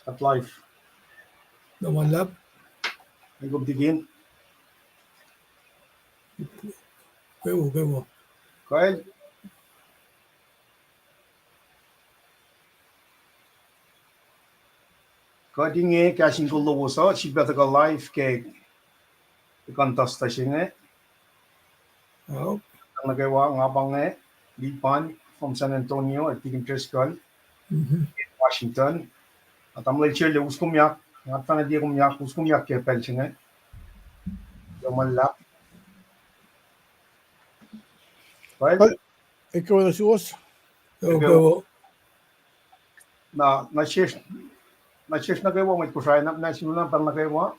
At live. Namalap. Nagubdigin. Kewa. Kyle. Inge kasing kuluso, si bata ka live kay contest siya Oh. Ang nagawa nga bang Lipan from San Antonio at Tigin Triscal, Washington. At ang mga chile, uskumyak, nga pa na di kumyak, uskumyak kay Pelching Yung malap. Well, ikaw na siwas. Kewa. Na-shift nagawa, may kusay na sinulang pang nagawa.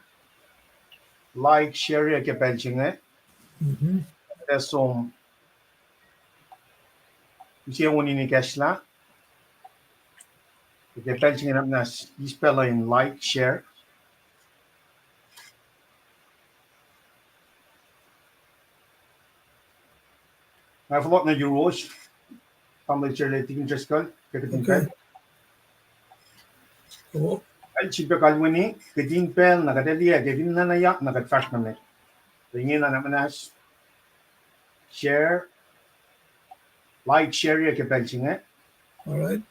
Like, share kay Pelching So, siya unin ni Kesla. Kaya Pelching na ispell in like, share. I've lot na euros. Pamela Tigin Triscal. Okay. Oh. Ay, siya kalwini. Kadin pel, nakadaliya. Gavin na nayak, nakadfash naman. Tingin na naman as share. Like, share kay Pelching All right.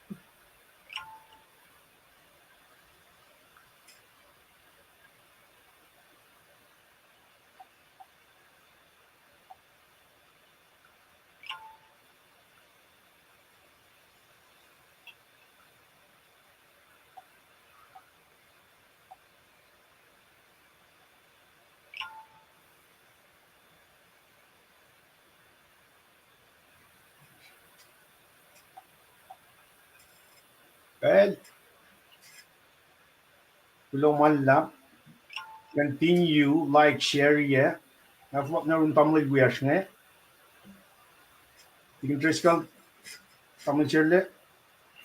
Well, Luman lang. Continue, like, share, I've lot na rin Pamela Guyash Tigin Triscal. Pamela Shirley.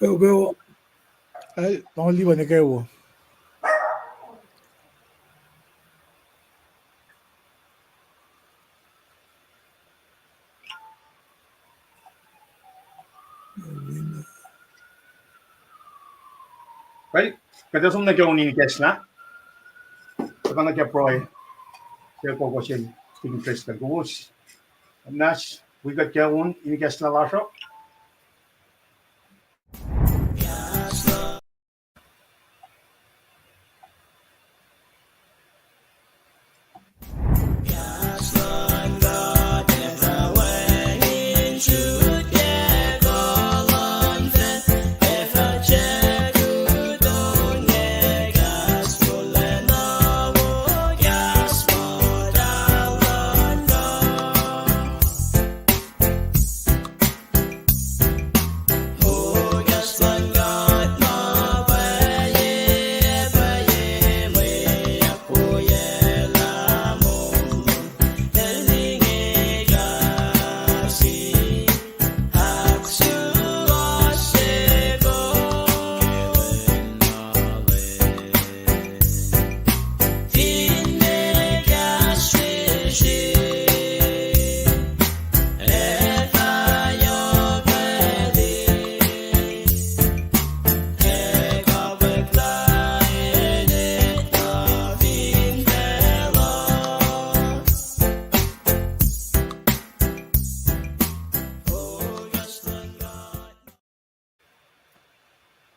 Kewa. Ay, pangaliban na kayo. Well, kada sum nagkaw ni Kesla. Saka nagka-proy. Kaya ko siya Tigin Triscal. Kowos. Nas, we got kawon ini Kesla lasr.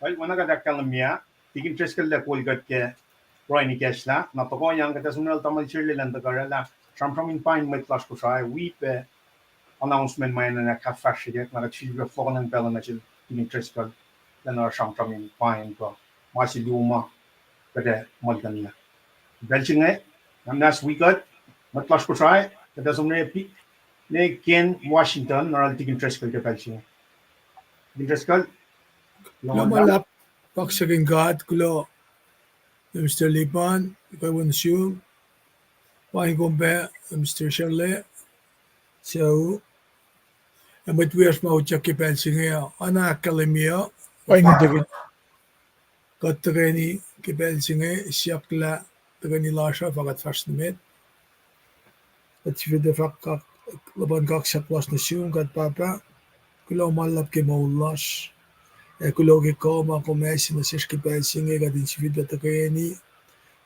Well, wana ka kalamya, Tigin Triscal la kulgat ke Roy ni Kesla, na to yang kata sunal tamal Shirley lan tagarala, from in Paing may class ko siya, weep announcement may na akfasrye, na chilga flow ng pela na Tigin Triscal, lan or from in Paing ko, masi Leum kada malgan na. Belching nas we got, may class ko siya, kata sunal ne Ken Washington, na Tigin Triscal ke Belching. Tigin Triscal, Namalap. Paksagin God. Kulo. Mr. Lipan. Ikaw Siu. Paing Gombe. Mr. Shirley. So. And but we are small Chucky Pelching here. Ana Kalimia. Paing dagin. Got the Kenney. Kipelching. Siakla. The Kenney lasr. Fakat first minute. At si the Fwakak. Laban kak siya plus na siung. Got papa. Kulo malap ke maulash. Ekologico komesi na sishki pelsinge gadin sifidata Kenney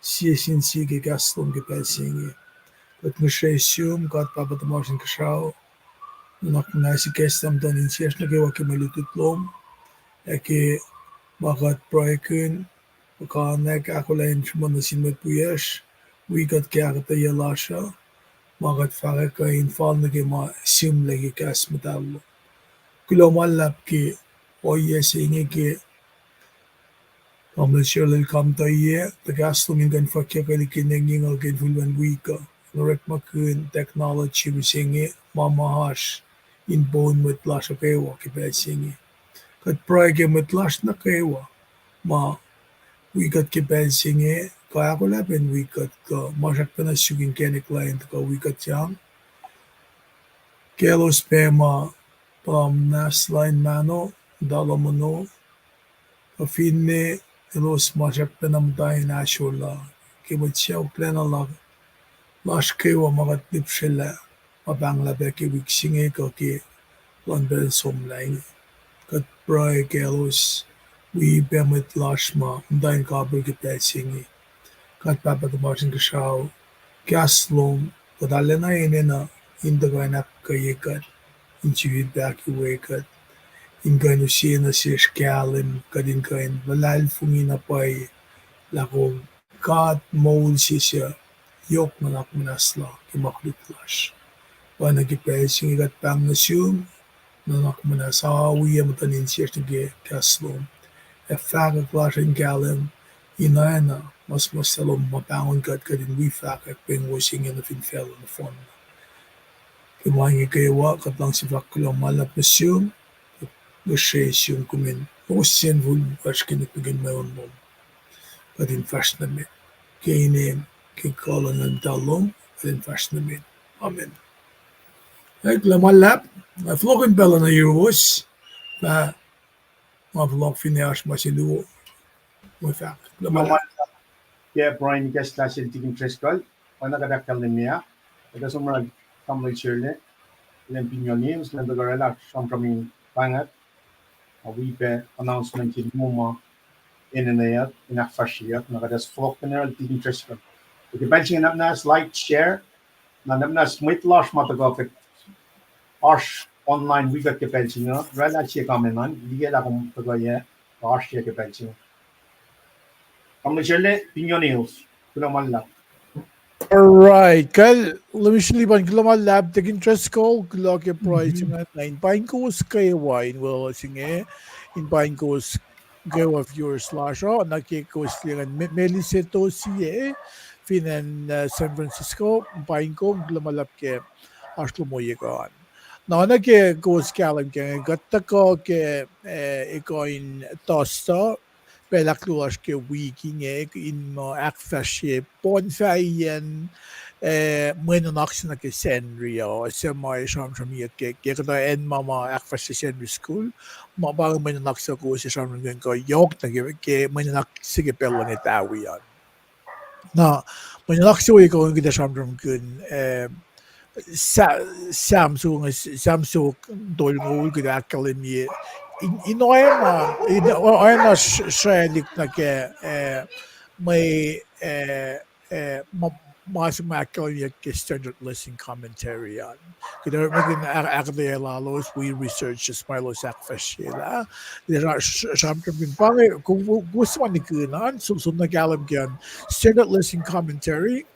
CSNC ke Kasrum ke pelsinge. Kat nishesium kat papatamosin kashaw nunak nasi kestam dan insias na kewa ke malitutlom eke makat proyekun makanek akulain shuman na sinmet puyesh wikat ke akkuteyac lasr makat Fwakak ka infal na ke ma sim lagi kas metallo. Kulomalap ke oyes inge ke Commercial kamtaye tagastum ingan Fwakak alikinenging algen fulwan wika norek makun technology misinge mamahash in bone with lash kewa kipelsinge kat praige mit lash na kewa ma wikat kipelsinge kaya ko laben wikat ka masak panasugin Kenney client ka wikat yang kelos pema nas line mano dalamono Finne los masak penamday na shula kibatsiyaw plena lag laske wa magat lipshela mabangla beke wiksinge ka ki lanbel somlaing kat pray kelos we bemit lashma dain kabel ke pelsinge kat papa the martin kashaw gaslom kadalena enena indaganak kayekat inchiwid back iwekat Inge Nusin Israel kadin kain balal fungina pay lakong God mold siya yok manak manasla kimakliklash. Panagipay singigat pang nasyum nanak manasawi amatanin siya nage kaslom. Fwakak klashin galim inayana mas masalom mapangon kadin Fwakak Paing washing in the finfel on the phone. Kimangi kewa katlang Sifac kulang malap nasyum Nishesium kumin oasr vul vashkin pigin meon mom kadin fashname keinem ke kolon and dalom kadin fashname amen ek lamalap na flogen bella na yurus na ma vlog finish masilu mo fak lamalap Yeah, Brian Nikes lasil tikin treskal. Wana kadakal niya. Ito sumrag kamay shirle. Ilang pinyonin. Ilang dagarala. Siyang pangat. Wipe announcement in Muma Enenu in akfasrye. Nakadas Fwakak tikin treskal. Ito benching nas like share. Na nas smit lash matagok Arsh online wigat ke benching. Rela siya kamenan. Ligela kung tagaya. Arsh siya ke benching. Kamay shirle pinyonis. Kulang malap. Alright, kal lumishliban global lab taking interest ko glok e price nga 9 kowos kewa in well singe in kowos kewa viewers slash nakikos lingan Meliseto siye finan San Francisco ko global lab ke ashlo mo yegan. Na nake kowos kalam ke gatta ko ke ikoin tosta pelakluas ke wiking in mo akfasrye bonfayen Mwe nunak ke Sanri sa may siyam ke kada en mama akfasrye Sanri school ma bang Mwe nunak sa ko sa siyam ko yok na ke Mwe nunak sige pelo ni tawiyan na Mwe nunak sa ko ng kita siyam kun Samsung dolmul kita akademi inoena shrelik na ke may mas akademi ke standard listing commentary yan. Kita maging akademi lalos we research as Milos akfasrye la. Samsung bin pangi kung gusto man ikunan susunod na galam yan standard listing commentary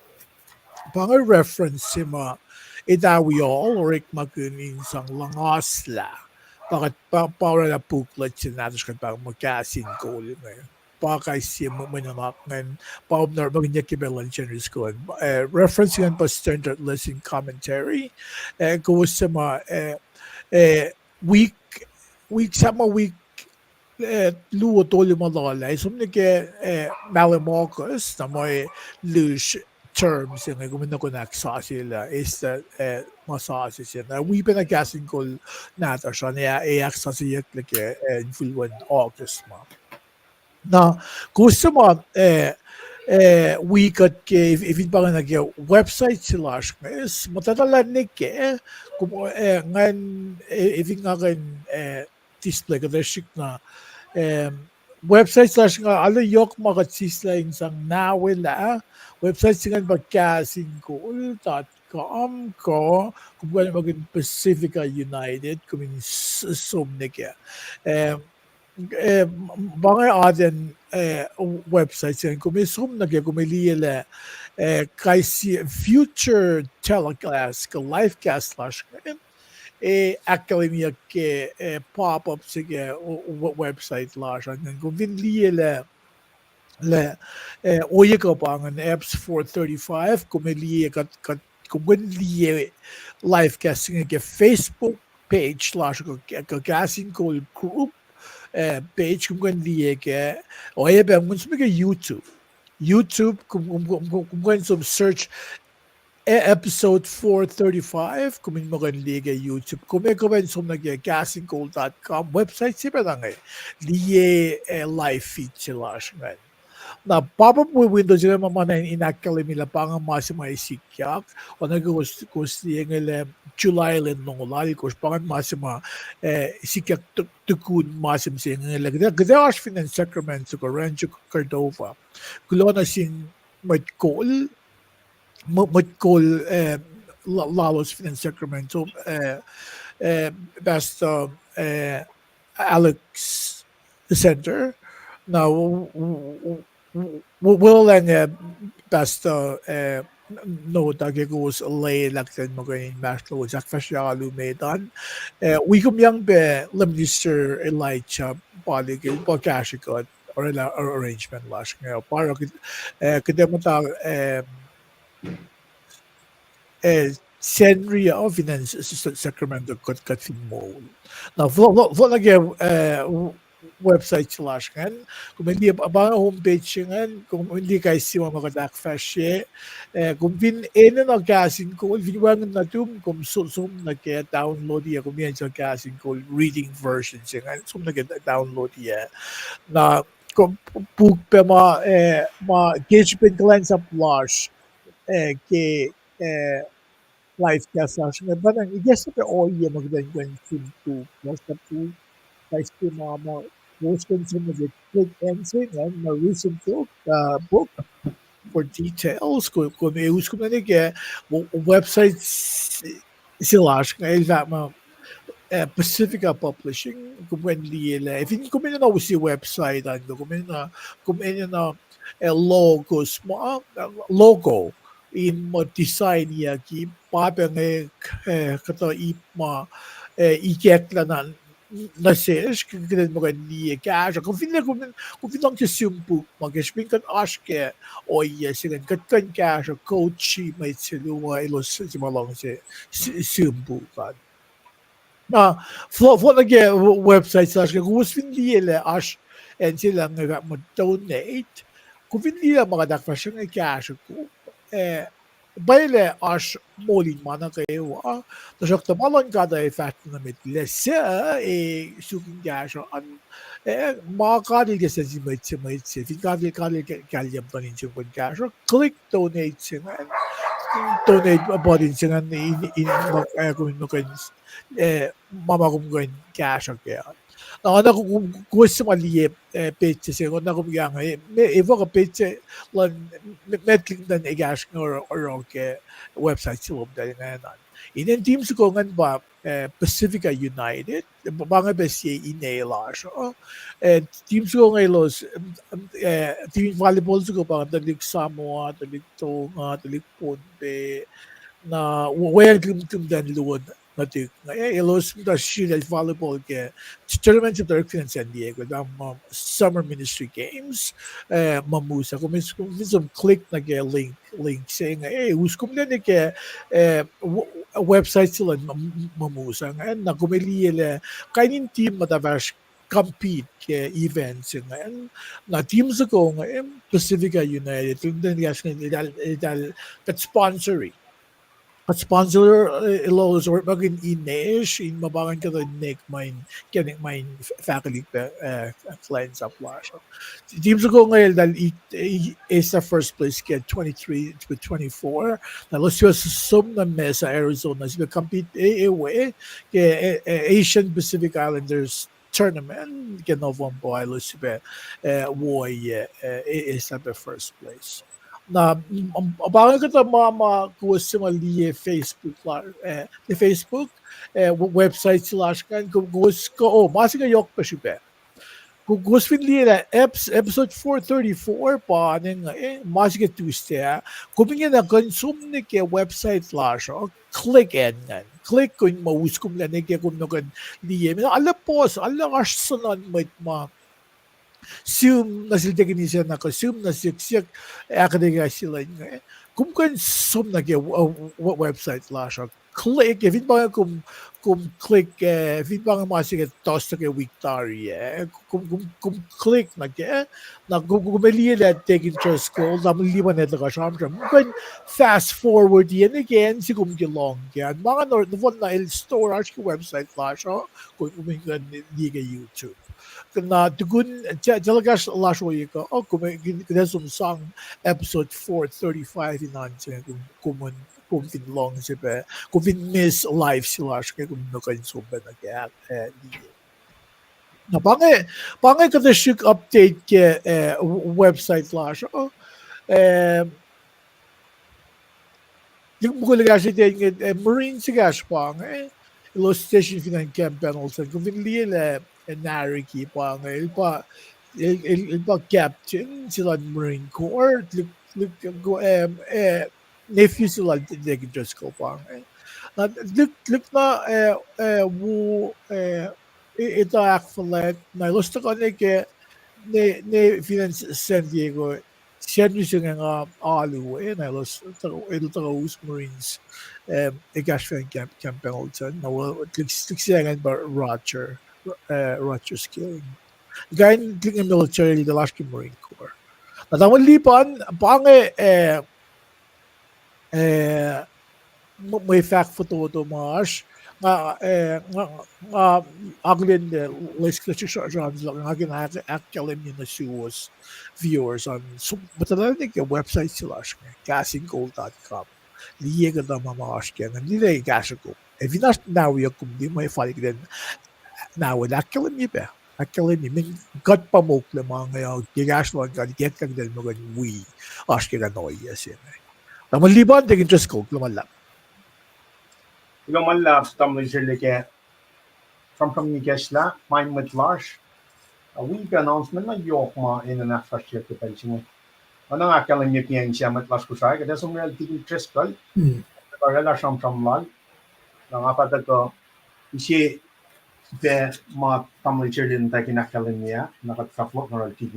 pangi reference sima Idawiyol or ikmagunin sang langasla. Bakit para na booklet sinatos ka pa magkasin ko ngayon. Baka siya mananakan pa maging kibelan generous ko. Reference yan pa standard listing commentary. Kung sa week sama week luo toli malala. Sumni ke malimokos na may lush terms yung gumina ko nagsasila is that masasi siya. We pinagasin ko nato siya na i-accessiyak like influent August mo. Na gusto mo we could give if it pa nag website sila is matatalan ni ke ngan if nga kan display ka shik na website slash nga ala yok makasisla insang nawila website singan magkasingkul.com ko kung maging Pacifica United kung sumne kaya mga aden websites yan kung sumne kaya kung liyala kasi future telecast ka livecast slash akademia ke pop-up sige website lasan kung vinliye le oye ko pa ang apps 435 kung liye kat kung liye live casting ke Facebook page slash ko casting ko group page kung liye ke oye ba mun sige YouTube kung some search episode 435 kung mo kan liga YouTube kung may comment som castingcall.com website si lang liye live feed sila ngan na pop-up mo windows sila mamana inakali nila pa nga masimay sikyak o nag-gusto yung July len nung ulali ko pangan masima sikyak tukun masim siya nga gada as finan Sacramento ko Rancho Cordova kulo na sing may call lalos in Sacramento best Alex Center now will and best no dagegos lay lakten mo kayo maslo akfasrye lumedan we kumyang be lemnister Elijah polygon podcast or arrangement last ngayon para kada mo ta Sanri of Finance Sacramento kat mo. Now, again, website slash kan. Kung hindi abang homepage ngan, kung hindi kayo siya akfasrye, kung Enenu nagkasing ko, vinwangan na tum, kung sum nag-download iya, kung yan siya kasing ko, reading version siya ngan, sum nag-download iya. Na, kung pugpe engagement lens sa flash, ke LiveCast slash nga ba nang i-guess na oye magdanggan to basta po guys po mga most consumer click and say nga na recent book for details kung i-use ko na niya website sila nga ilga Pacifica Publishing kung liyela if hindi ko na si website kung logo in mo design ya ki papang kato ipma ikekla na ses kagren mo kan liye kasha kung lang si sumpu magespin kan aske oye sigan katkan kasha coachy may siluwa ilos si malong si sumpu kan na for again website slash kung liye ash and sila nga mo donate kung liye mga dakfasyon kasha ko Baile aş molin mana kewa. Taşak tamalan kada efektine metlese sukin yaşa an ma kadil gesesi metse fin kadil galyam tanin çünkü yaşa click donate singan donate bodin singan in kung nukan mama kung yaşa kaya. Ana gusto mali page siya na kung yang evo ka page lan metling dan igash or ke website sila dahil ngayon. Inen teams ko ngan ba Pacifica United banga ba siya inela siya teams ko ngayon los team volleyball ko pa dalig Samoa dalig Tonga dalig Ponte na welcome to dan luod natik elos da shield volleyball ke tournament of the San Diego da summer ministry games mamusa kung some click na ke link saying uskom na ni ke website sila mamusa ngayon na kumiliyela kainin team matavash compete ke events ngayon na teams ko ngayon Pacifica United then idal kat sponsoring at sponsor ilos or maging inish in mabangan ka rin kining main faculty clients sa flash. Teams ko ngayon dahil is the first place get 23 to 24 na los yung sum na mesa Arizona sila compete away ke Asian Pacific Islanders tournament genovan po ay lusibe woy is at the first place. Na abangan ko ta mga kuwas sa mali Facebook the Facebook website slash kan kuwas ko masig yok pa siya. Kung finlira episode 434 pa ning masig Tuesday kumingin na consume ni ke website slash click nga click kung maus kum la ke kung no kan liye ala pos ala arsalan may ma Zoom na sila siya na Zoom na siya akadega sila nga kung consume na ke website slash click if ba kung click if ba nga masig toss na ke victory kung click na ke na gumaliya na take interest ko naman liban na ka siya kung fast forward yan again si kung long yan mga one na store ke website slash kung umingan di ka YouTube na tugun jalagas lashoy ko kung sang episode 435 inanse kung long siya kung miss live sila kung nakainsuba na kaya na pangay ka shik update ke website lash yung mukha lagas marine sigas pangay illustration finan camp penalty kung liya nariki pangay ilpa captain sila Marine Corps nephew sila degi just ko pangay look na wo ito akfasrye na gusto ko ke ne finance San Diego siya nga alu na ito taga Marines ikash fan camp penalty na siya nga ba Roger skilling gain ng military the last Marine Corps natawang lipan pange may fact photo to Mars aglin les classifications lang nga actually na shows viewers on matalanik website sila casinggold.com liye ka na mamakas kaya nandila yung gas ko vinas nawi ako di may falik din nawi actually niya ba actually niya may gat pa mo mga gigaswan ka get kang din mga we ask ka no yes naman liban din interest ko lumalap stammer ke from Nickelson mein mit Lars a week announcement na yok ma in an akfasrye ke pension ano nga kala niya kiyan siya mit Lars ko sa kada sum real tig interest kal para from lan na nga pa ko isi de ma tamli children ta kinakala niya nakatflok na real tig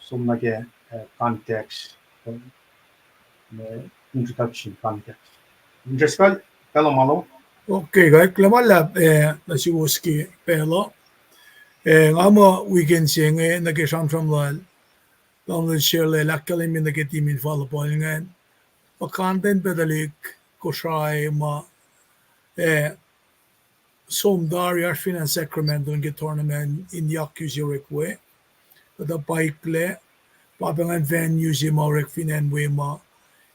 sum na ke context introduction context interest kal hello malo okay guys klamalab na si Woski pero nga mo weekend siya nag-isang from lan Ronald share lakkalim min nag-timin follow po nga content pedalik ko siya ma som dari finan Sacramento ng tournament in Yakuza rekwe da paikle papangan venue si Maurek finan we ma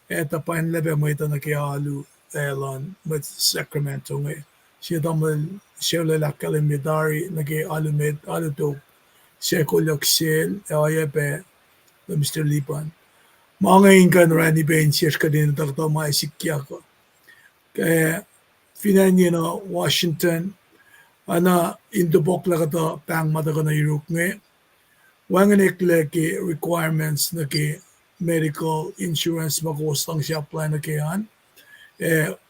eta pain lebe mo ito nakialu Elon with Sacramento nga siya damal siya lakkalim dari nakialu med aluto siya kolaksel ayape Mr. Lipan mga ingkan Randy Benches ka din takto maisikya ko kaya finan niya na Washington ana indubok la ka pang mata ko na Europe nga wangan ki requirements na ki medical insurance makostang siya apply na kayan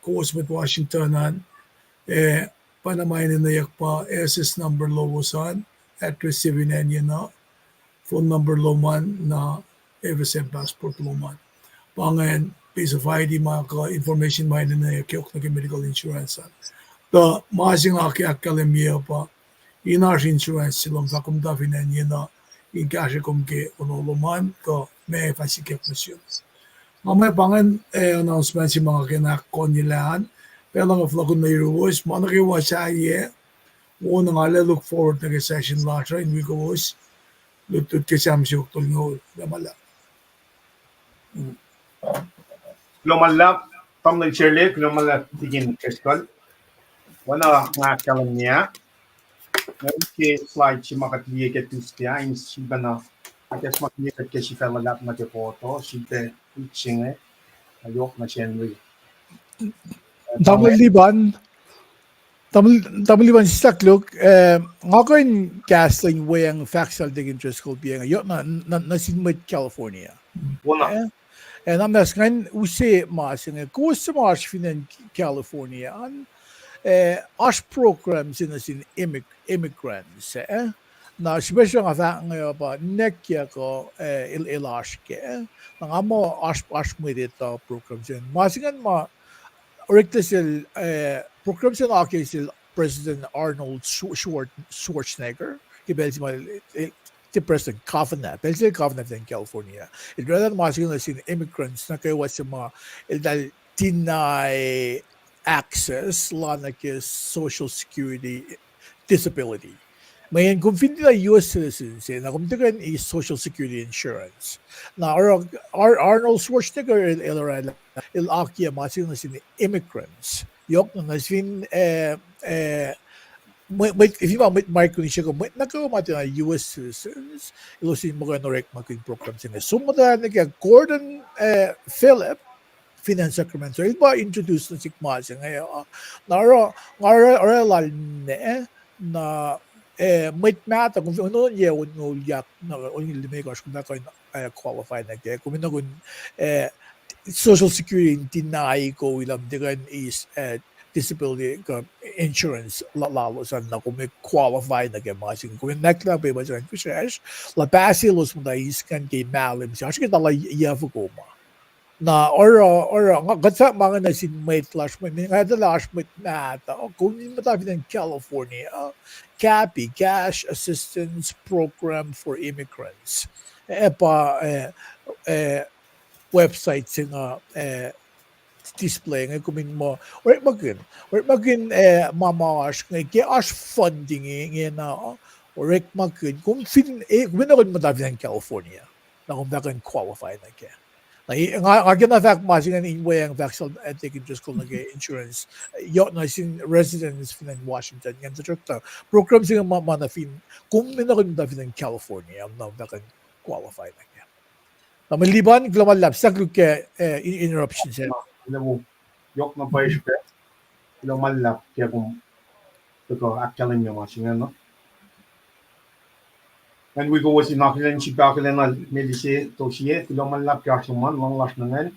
kowos with Washingtonan panamayin na yak pa SS number lowosan at receiving niya na phone number loman na every passport loman pangan piece of ID mga information main na yak na medical insurance the masing aki akademia pa inar insurance silang fakumda finan niya na ikasya kong ke loman ko may pasikip na siya mamaya pangan announcement si mga kinakon nilahan pero lang vlog na iruwas mga nakiwa sa iya una nga look forward na session later in week was lutut ke samsuk tulngol gamala Lumala tamli Shirley lumala tigin keskal wana nga kalam niya Okay, slide si makatliye ke tustia in si bana. Akas makliye ke si fella lap na ke photo si te itchinge ayok na Sanri. Tamaliban, tamaliban sisakluk, ngayon casting wayang faxal dig interest ko biya ngayon na sinmit California. Wala. And I'm asking, use masing kowos mas finan California an as programs in as in immigrants na especially nga fa nga ba nekya ko ilaske nang amo as mo dito programs in masingan ma Rectal programs in case President Arnold Schwarzenegger, gebelsi mal the President Covenant, Belsi Covenant in California. It rather masing sin immigrants na kayo sa mga dahil deny access la na social security disability. Ngayon, kung hindi na US citizens, na kung is social security insurance. Na Arnold Schwarzenegger il-akja masing na sin immigrants. Yok na sin if you want Mike siya ko nagkamati na US citizens ilusin mo ka norek maging program sila. Sumada na kaya Gordon Phillip Finance Sacramento. Iba introduce na si Kmasi ngayon. Nara na may mata kung ano niya yak na yung limigos kung nako qualified na kaya kung ano social security deny ko ilam digan is disability insurance lalo sa na kung may qualified na kaya mga kung nakla pa ba sa kusyash la basilos mo na iskan kay malim siya kasi tala yafu ko ma na or gatsa mga na sin mate last month nga the last month na kung hindi matabi ng California CAPI Cash Assistance Program for Immigrants website nga display nga kumin mo or magin mamash nga as funding nga na or magin kung fin kung matabi ng California na kung dakan qualify na kaya nga fact masing ang inway ang vaccine taking just kung nag-insurance yun na sin residents in Washington yan sa trukta program sila manafin kung minakon ng California na dakan qualify na kaya na maliban global lab sa ke interruption siya Alam mo, yok na pa ispe. Ilang malap kaya kung ito akyalan niyo masing ano. And we go with inoculant chipakilan medise tosie, kilomalap kasuman, long last nangan,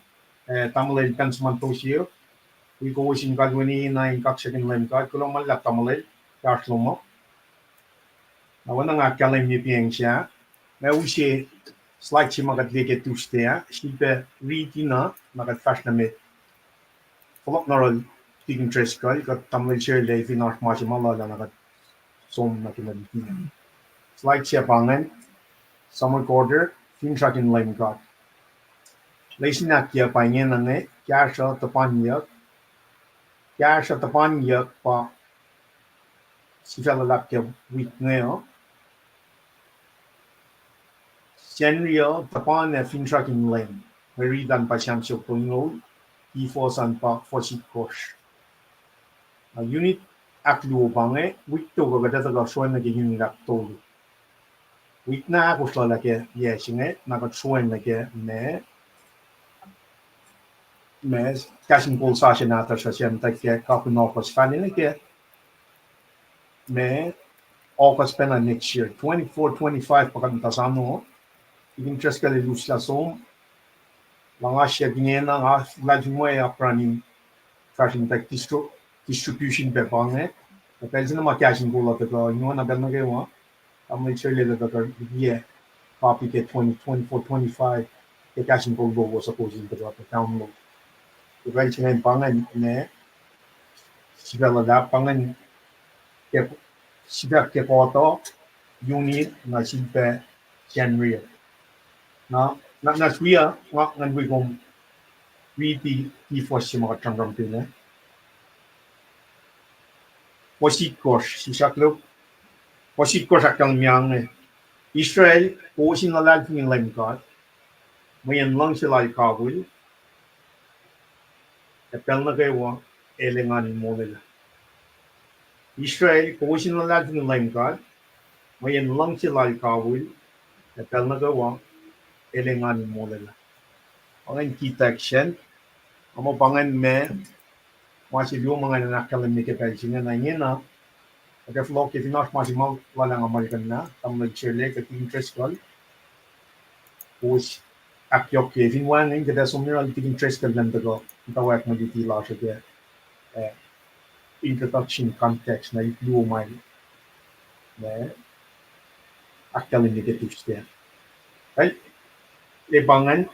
tamalay kansman tosie. We go with in Galwini na in kaksakin Leum God, kilomalap tamalay kasumo. Nawan nga kalim ni Paing siya. Na usi slide si magatlike tustea, sipe ritina magatfash na mit. Fulop narol tiging treskal, kat tamalay siya lay finar masimala na nagat som na kinaditina. Slide siya pangan, summer quarter, fin trakin Leum God. Laisin na kia Paing na ne, Kasruh Tuhpanyuck pa Sifac kia week ngayon. Sanri tapan fin trakin Leum. Mwe Read dan pa siyang siyo pungol, EPS pa Fwakak. Unit aklu pange, week to gagada taga suwan na unit aktolo. Week na ako sila laki yesinge, nagatsuwan laki me kasing kol sa siya nata sa siyang tagke kapunokos fanin laki me okas pa na next year. 24-25 pagkantasan mo, i-interest ka lilus la som, mga siya ginena nga lagi mo ay apraning fashion tag distribution pa pange. Kapag sila mga kasing kol at ito, nyo na gano'n kayo mo, I'm like sure that the copy get 24-25 the casting goal go was supposed to drop the download. The right ngayon pangan ne sibela da pangan ke sibak ke photo unit na sibe Sanri. Na suya ngan we go read the first mga tanggam din Wasikos si saklo Wasikos akang miyang Israel, pusin na lang ng Leum God. Mayan lang sila ikawil. Kapel na kayo, elenganin mo nila. Israel kowos na lad ng Leum God, ngayon lang sila kawil, napel na gawa, elengan mo nila. Pangan kita action, amo pangan me, masih yung mga nanakalam ni kita singa na yun na, pagka-flow kita masih mau walang American na, tamang nag-share ka interest call, kowos akyok Kevin Wang, kita sumiral interest ka lang dago, tawag mo ditila siya kaya, introduction context na lumay na akal negative state. Right? Libangan,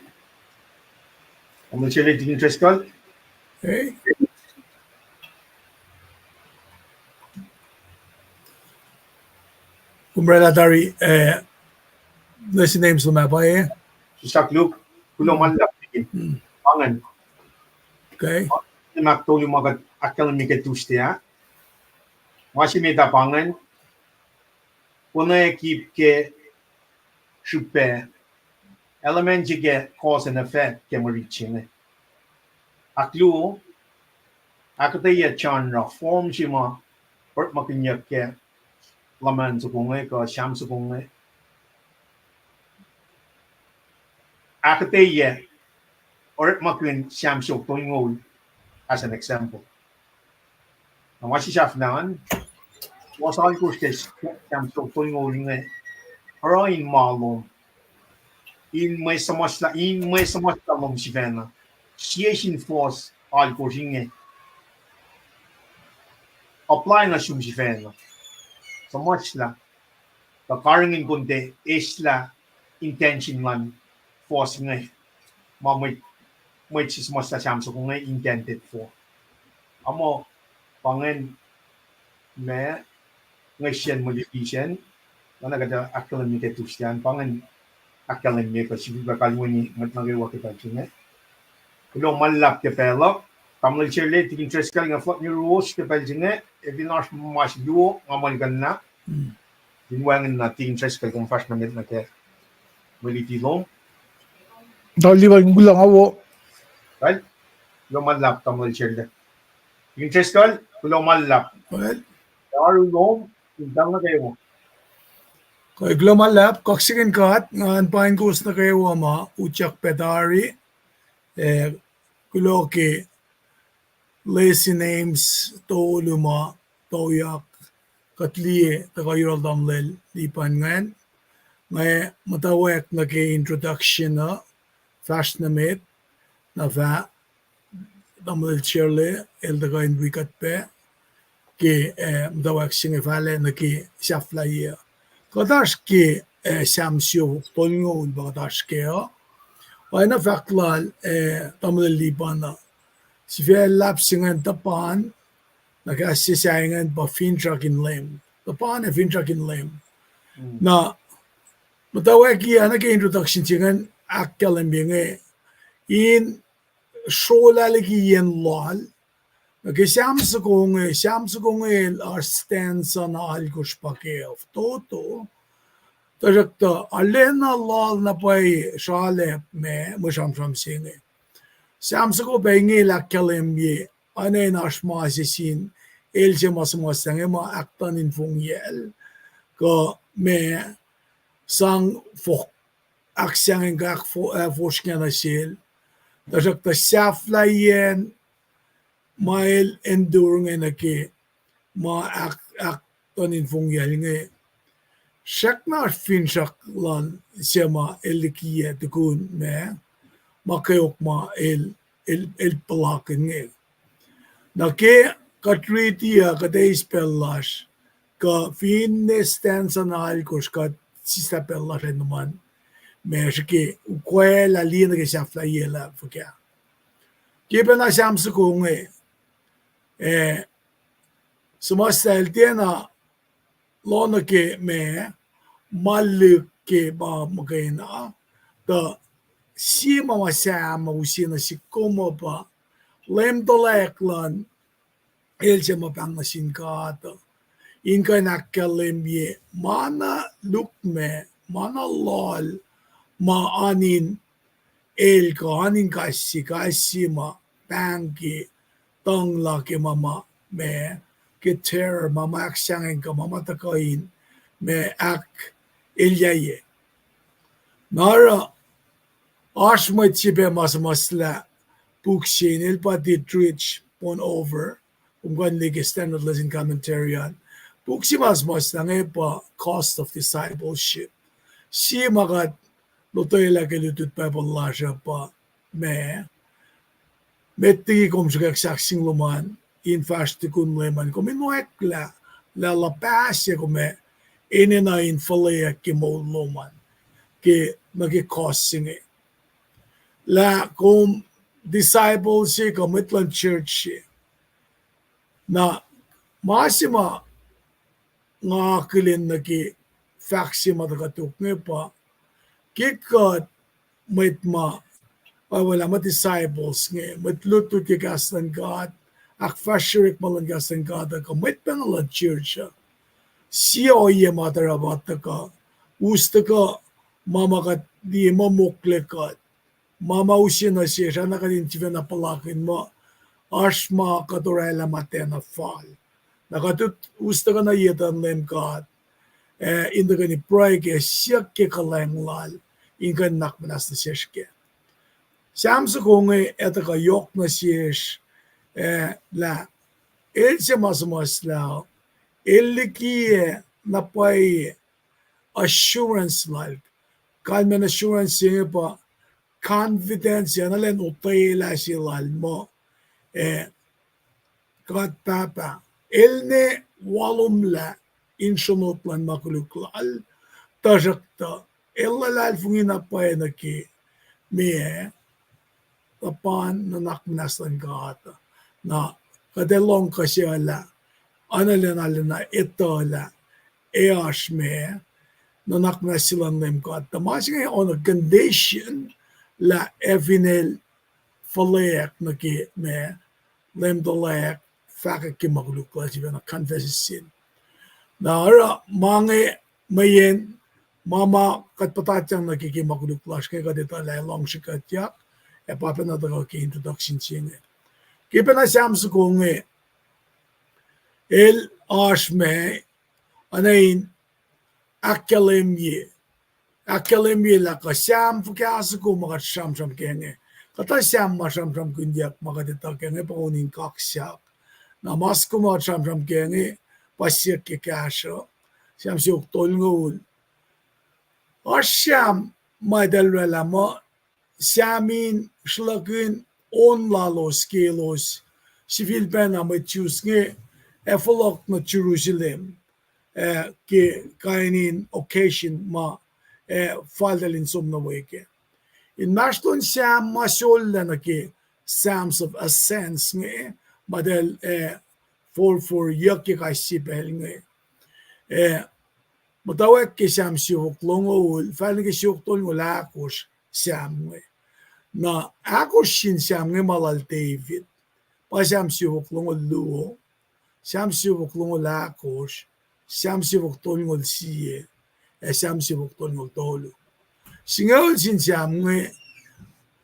ang sila interest call, Okay. Umbrella Dari, listen names lumabay. Sifac kulaman lang pangan. Okay. Namakto yung mga akal negative state. Masih may tapangan, kuna ekip ke super element ke cause and effect ke marichine. Aklu akkuteyac genre form shima pert makinyak ke laman sukungai ka sham sukungai. Akkuteyac or makin sham sukungai as an example. Ang wasi shafnan wasal ko sham sukungai ngai harain malum in may samasla mong sivena. Siyesin force alko hinge. Apply na siyong sivena. Samasla. Kakarangin kundi isla intention man force nga. May samasla siyam so kung nga intended for. Amo pangen me ngayon modification na nagada academic etusian pangen academic kasi bakal ni matnagawa kita chine. Kulong malap ke pelok, tamlay chile tikin interest ka nga flot ni rules ke peljinge, evinas mas duo ngamal ganna. Dinwangan na tikin interest ka kung fast na met na ke malitilong. Daliwan gulang awo. Right? Kulong malap tamlay chile. Interest ka, kulong malap. Well, Daru long, indang na kayo mo. kay global lab, kaksikin kat, ngan pain kus na kayo ma, uchak pedari, kuloki, lazy names, to luma, toyak, katliye, takayural damlel, lipan ngan, ngay matawek na kay introduction na, fast na mit, na fa, damlel chirle, el tagayin wikat pe, ki matawek singefale na ki siyaflaye. Kadash ki samsyo tolngon bagadash ke o ay na faklal tamil libana si fe lap singan tapan nagasisayangan ba fintrack in Leum tapan fintrack in Leum na matawag ki ana ke introduction singan akkalan binge in shola lagi yen lol nagsiamsukong ar stanza na algosh pakeo toto Tajakta alena lal na pay shale me musham singe. Samsuko bengi la kalemye ane nashma sisin elche masmasange ma aktan in fungyel ko me sang fok aksang gak forskena sil. Tajakta saflayen mail enduring enake ma aktan in fungyel nge. Shaknar finchak lan sema elikia tukun me makayok ma el palakin nge. Na ke katritia kadeis pellash ka finne stanza na alkos ka sista pellash naman me shake ukwela lina ke safla yela fukya. Kipa na samsu ko nge sumasta eltiena lona ke me malik ke ba magayna da si mama sama usina si como pa lem doleklan elche mapang na sinkata inka nakalembye mana lukme mana lol ma anin el ka anin kasi ma pangi tong laki mama me keter mama aksyangen ka mama takain me ak ilyaye. Nara aşma tibe masmasla bukşenil pati trich pon over umgan lige standard lesson commentarian buksi masmasla ngepa cost of discipleship si magat lotoyla gelutut papalasha pa me mettigi komsugak saksing luman in fast kun leman kominuekla la pasya kome inena in falea kimo luman ke nagi costing la kom disciples si komitlan church na masima nga kilin nagi faksi matakatuk ngepa kikat mitma wala ma disciples nge matluto ki kastan God akfasrye malan kastan God ka mitman la church si oye matarabat ka ustaka mama ka di mamuklekat mama usina siya na kadin tiba na palakin mo ashma katorela matena fall nakatut ustaka na yetan lem God inda ka ni pray ke siya ke kalenglal inga nakmanas na siya ke Samsa konge eta ka yok na siyesh la ilse masmas la illikie na pay assurance like kalmen assurance yung pa confidence yan alen utayla silal mo kat papa ilne walumla insunot lan makuluklal tajakta illalal fungina pay na ki me tapan na nakminaslan ka ata na kadelong kasi ala analin na ito ala me na nakminasilan lem ka ata mas ngayon on a condition la evinel falayak na ki me lem dolayak Fwakak ki maglukla siya na confessin na ara mange mayen mama katpatatyang nakikimaglukla siya kadita lang siya katyak papa na daw ki introduction siya. Kipa na siyam sa konge el ashme anayin akalemye la ka siyam fukyasa ko makat siyam kenge kata siyam ma siyam kundiak makatita kenge pa kuning kaksyak na mas ko makat siyam kenge pasyak ki kasyo siyam siyok tolngol asyam madalwala mo Siamin shlagin on lalos kelos sivil pena machus nge efalok na Jerusalem ke kainin occasion ma faldalin som na weke in mashlon siam masol na ke Psalms of Ascents nge badal for yake kasipel nge matawek ke siam siyok longol falin ke siyok tol ngolakos siam nge na ako siya ng malal David pa siyam siyok long luo siyam siyok long lakos siyam siyok tolong siye siyam siyok tolong tolo singaw siyam ng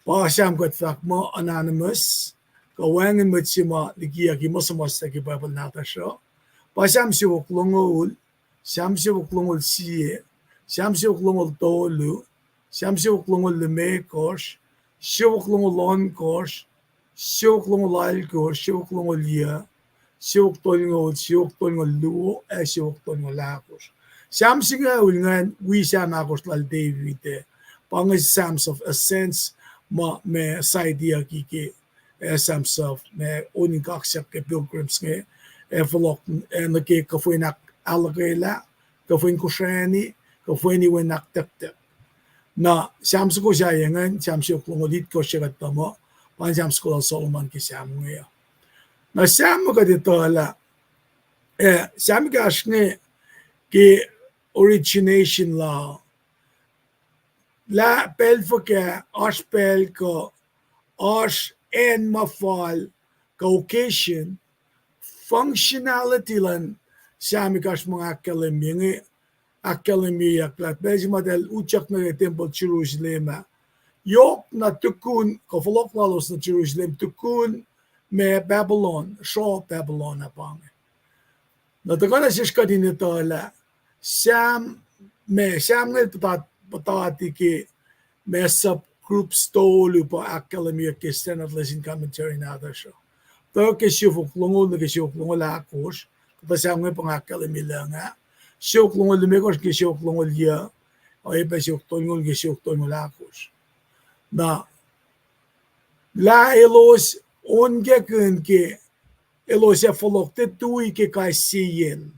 pa siyam kat fak mo anonymous kawangin mo sima ligiya ki mo samasta ki Bible nata siya pa siyam siyok long siye siyam siyok long tolo siyam siyok long lemekos Siyok long lon kors, siyok long lal kors, siyok long liya, siyok tolong luo, siyok tolong lakos. Siyam singa ulingan, we siyam akos lal David, pangis Psalms of Ascents, me saidia kiki, Psalms of me uning kaksak ke pilgrims nge, falok nake kafuinak alagayla, kafuin kushani, kafuin iwanak tak. Na siyam ko siya yangan siyam siya klongolit ko siya katamo pan siyam ko Solomon ki siyam ngayon na siyam ka dito ala siyam ka asne ki origination la pel foke as pel ko as en mafal ka occasion functionality lan siyam ka mga kalemye akademiya klat bezi model uçak na temple Jerusalem yok na tukun kafalok lalos na Jerusalem tukun me Babylon show Babylon apang na to kana shishka din to la sham ne patati ke me sub group stolu pa academia ke standard lesson commentary na da show to ke shufuk lungo na ke shufuk lungo la course to sham ne pa academia la nga shufuk lungo le me ko ke shufuk lungo dia o e pa shufuk to lungo ke shufuk to la course na la elos onge kun ke elos ya folok te tui ke kai siyen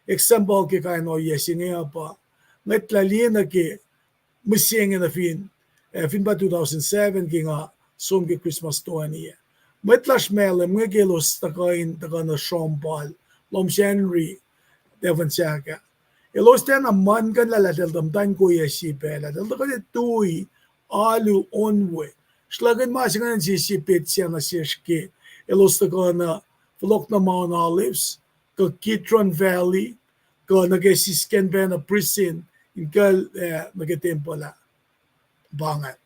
example ke kai no yesinge apa met la liena ke musing na fin ba 2007 ke nga som ke Christmas to ani met la smele mwe ke los ta na shombal lom Sanri devon chaka elos ten a man kan la del dam dan ko yesi pela del ko tui alu onwe Schlagen masingan si pet siya na siyashke elos na Flok na Mount Olives ka Kitron Valley ka nagesisken ba na prison inkal nagatempo la bangat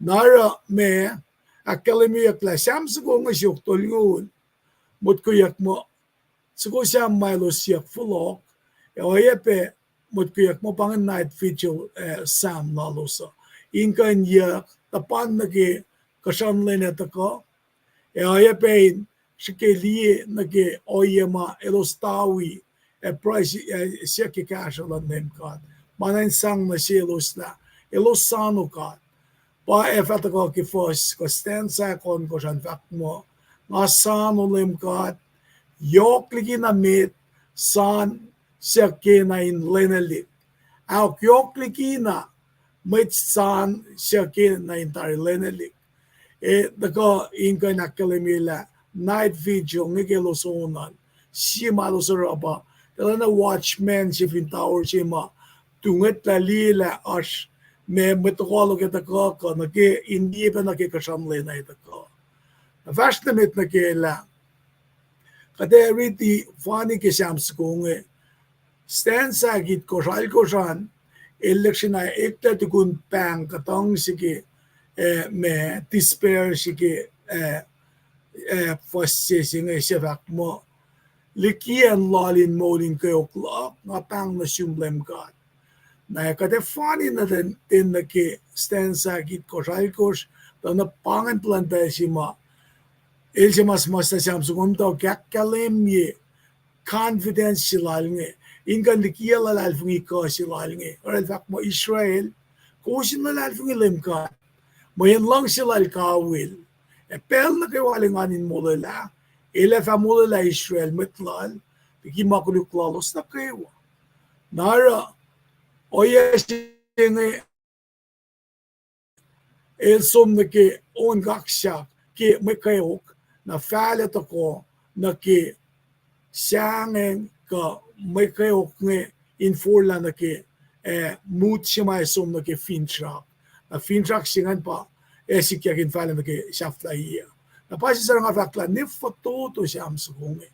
nara me akademiya kla siyam sugo nga siyok tolyon mut kuyak mo sugo siyam milo siyak Flok oyepe mut kuyak mo pangan night vigil sam lalosa inkan yak tapan nage kasan lene tako oyepe shike liye nage oyema elostawi price siya ke kasha lan nem kad manan sang na siya elosla elosano kad pa fatako ke fos ko stand sa kon ko san fak mo masano lem kad yok ligi na mit san siya ke na in lenelit au yok ligi na mit san siya ke na in tar lenelit dako inka na kalimila night vigil ngigelo sonan si malosor apa na watchman si fin tower si ma tunget la lila as me metokolo ke tako ko na ke hindi pa na ke kasamle na itako na fast mit na ke la kade riti fani ke shams konge stand sa git ko san election na ekta tukun pang katong sige me despair sige fascesing Sifac mo likian lalin molin kayo klop nga pang na sumblem God na kate funny na din na ke stanza git ko salkos na pangan planta si ma el si mas na siyam sugum tao kyak kalem ye confidence silal nge ingan likia lalal fungi ko silal nge or el mo Israel kusin lalal fungi lem ka mo yan lang silal kawil pel na kayo alinganin mo lala ila fa mo lala Israel metlal biki makuluk lalos na kayo nara oye singe el som na ke on gaksha ke may kayok na falet ako na ke sacn ka may kayok nge inforla na ke mood siya may som na ke fintrack na fintrack singan pa sikyakin fala na ke shaflaia na pasi sa nga fakla ni foto siya amsukungi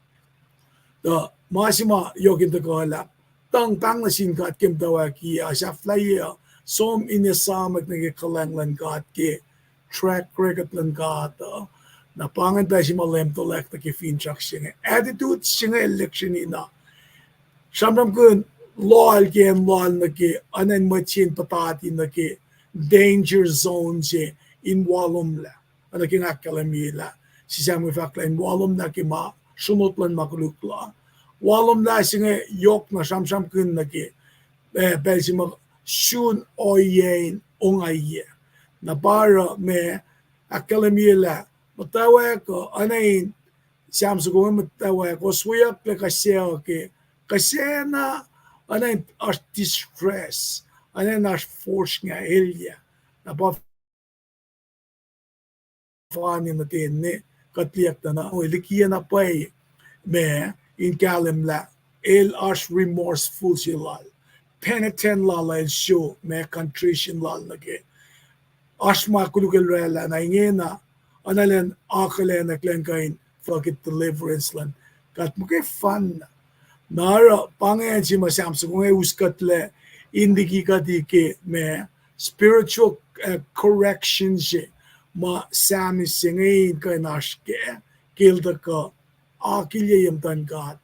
da masima yokin to kala tang na sinkat kim tawa ki shaflaia som inisamak na ke kalanglan kat ke track record lan kat na pangan tayo si malem to lek na ke fintrack siya attitude siya election ina samram kun lol na ke anan machin patati na ke danger zone siya in walum la ana king akalamila si samu fakla in walum na ki ma sumot lan makulukla walum na singe yok na samsam kun na ki belsi ma shun oyen ongaye na para me akalamila matawa ko anain samsu ko matawa ko suyak le kaseo ke kasena anain distress anain as force nga elia na pa fani na tinni katliak na likia na pay me in kalim la el as remorseful silal penitent lala el show me contrition lal nage asma kulukel rela na ingena analen akale na klenkain fucking deliverance lan kat mo kay fun nara pangayan si masamsa kung ay uskatle indiki katike me spiritual corrections ma sami singain ka nashke kilda ka akilya yamtan kat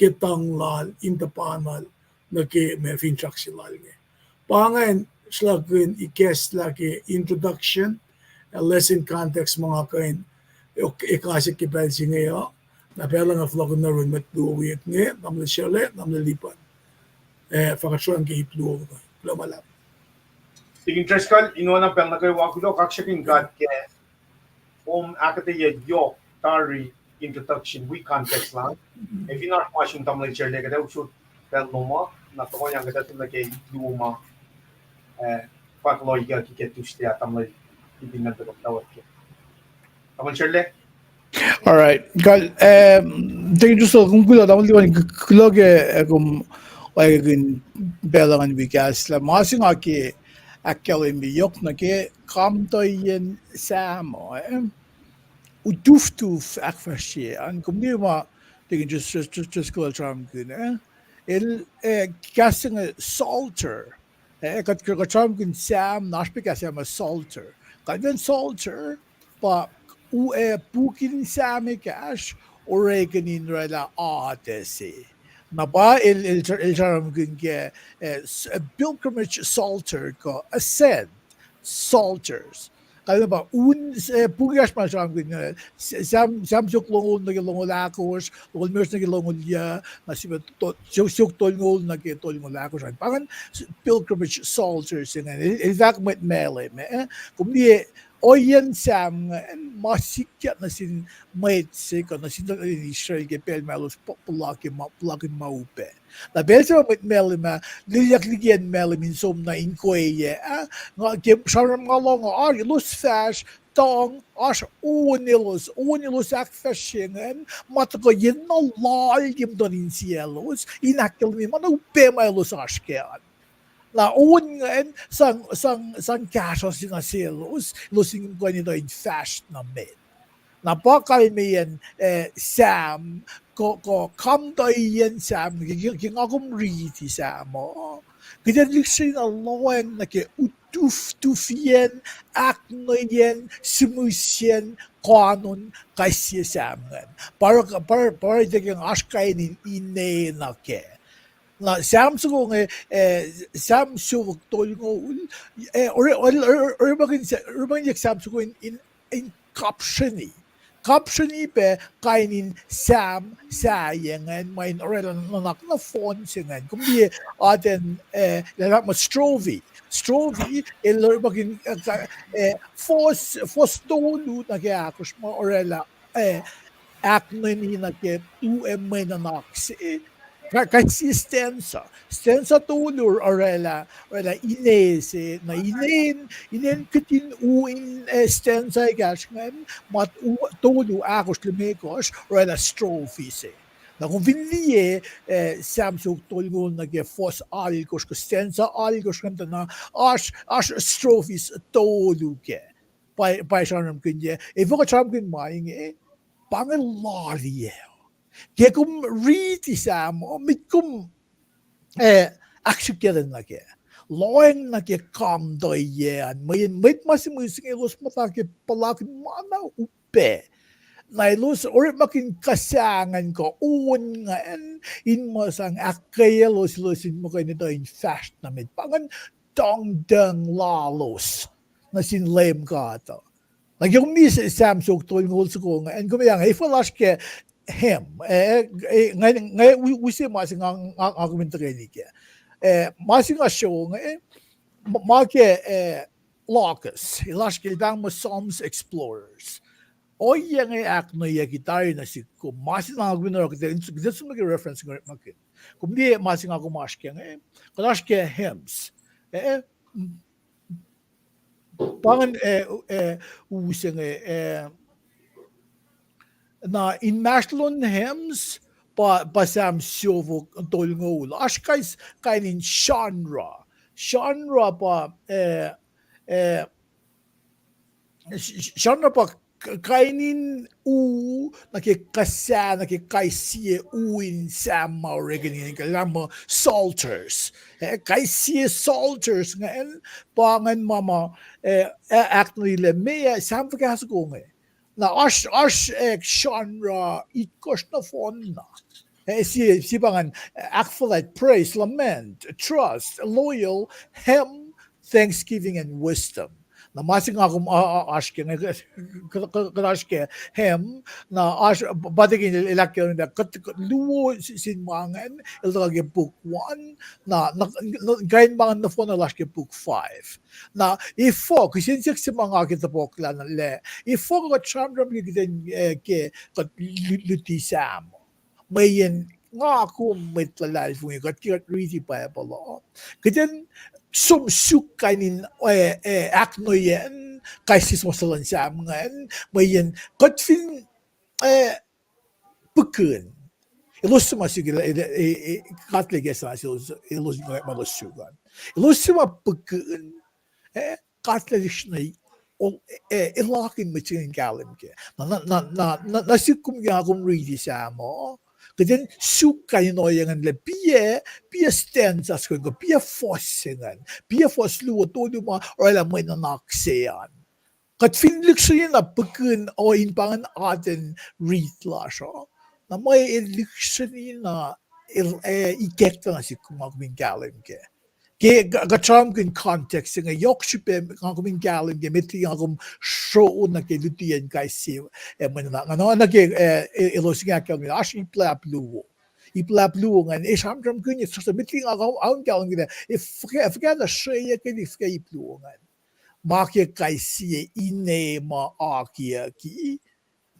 kitang lal intapanal na ke me finchak silal nge. Pangan slagin ikes lagi introduction, lesson context mga kain ikasik kipel singayo, na pela nga vlog na rin matluwit nge, namle siyale, namle lipan. Fakasyon ke hipluwa ko, lumalap. Tigin Trescal, inuwa pang nagaywakulo, kaksyakin God ke, akkuteyac tari introduction, we context lang. If you're not watching tamlay chair lega, daw shoot pel luma, na to yang kada tum nagay luma, pakloy ka kiket tushti at tamlay ibin na tawat ke. Tamlay chair leg. All right. Gal, tingin gusto kung kulo dapat liwan kulo ke kung ay gin belangan bigas la masing aki akkel in biyok na ke kamtoyen samo utuf akfasrye an kum di ma tingin just kulo tram kun casting a salter kat tram kun sam nash sam a salter kan salter pa pukin sami cash oreganin rela ATC. Naba il charam gunge pilgrimage salter ko ascend salters. Kaya ba pugias pa charam gunge sam suk longol na longol akos longol mers na longol ya nasiba suk tolngol na tolngol akos pangan pilgrimage salters in exact met mele me kumdi oyen sam masikyat na sin maitsik na sin Israel ke pel malos populaki maupe na belsa mit melima lilyak ligyan melimin som na inkoye nga ke sharam ngalong ar lus fash tong as unilos akfasrye matko yen no lal gim donin cielos inakil mi manupe malos ashkean la ungen sang casos na selos losing ko nito in fast na med na pakal miyan sam ko kam to yen sam king akum riti samo kita liksi na loen na ke tufien aknoyen simusien kanon kasi samngan para degang askainin ine na ke na Samsung Samsung tolong urban Samsung in captioni pe kainin Sam sayang main orang nunak na phone singan kumbi aden lalat mo Strovi urban fos tolu na kaya akos mo orela akneni na ke may nanak kasi stensa tulur orela inese na inen kitin uin stensa gasngan mat tulu akos lemekos orela strofise na kung vinlie Samsung tolgol na ke fos algos ko stensa algos kanta na as strofis tolu ke pa sanam kunje evoka cham kun maing pangelarie ke kum riti sam mitkum aksukeren na ke loen na ke kam doyen mit masimusing elos mata ke palak mana upe na elos or makin kasangan ko un nga in masang akayelos losin mo kayo nito in fast na mit pangan dong lalos na sin Leum ka to like yung mis Samsung tolngol ko nga en kumayang ifalas ke him ngay we say masing ang argument ni ke masing show nga make locus ilash ke bang mo Psalms Explorers o yang ak no ya guitar na si ko masing ang argument ko this make reference ng makin kung di masing ako mas ke nga kalash ke hymns pangan using na in masculine hymns pa Sam Silvo tolngol as kainin genre pa genre pa kainin nakikaisie uin Sam Maureganin kalamo salters kaisie salters nga pangan mama actually le mea Sam ko nga na as genre ikos na phone na Sibangan, akfasrye, praise, lament, trust, loyal, hem, thanksgiving, and wisdom. Na masing akum aşke ne kadaşke hem na aş badigin ilakyon da luwo sinmangan ilagay book 1 na gain mga na phone alaşke book 5 na ifo kisin sik si mga kita pokla na le ifo ko chamdram giden ke lutisam mayen nga ako mitlalal fung got kirat really pa pala kiten sumsuk kainin aknoyen kaisis masalan sa amangan mayen kotfin pukun ilusma sigila katlige sa ilusma malusugan ilusma pukun katlige ilakin mitin galim ke na sikum ya kum ready sa mo Kaya suka yun yang le pia stanza ko pia fossingan pia fosluo todo mo or alam mo na naksean kat finlik siya na pagkun o inpangan atin read siya na may ilik siya na ikekta na si kumagming galim ke gatram kin context nga yok sipe kuming galim ke mitli akum show na ke lutian kai si man na na ke ilos nga ke ash iplapluo ngan ishamdram kun so mitli akum aun galim ke if forget the shey ke if ke ipluo ngan marke kai si ine ma akia ki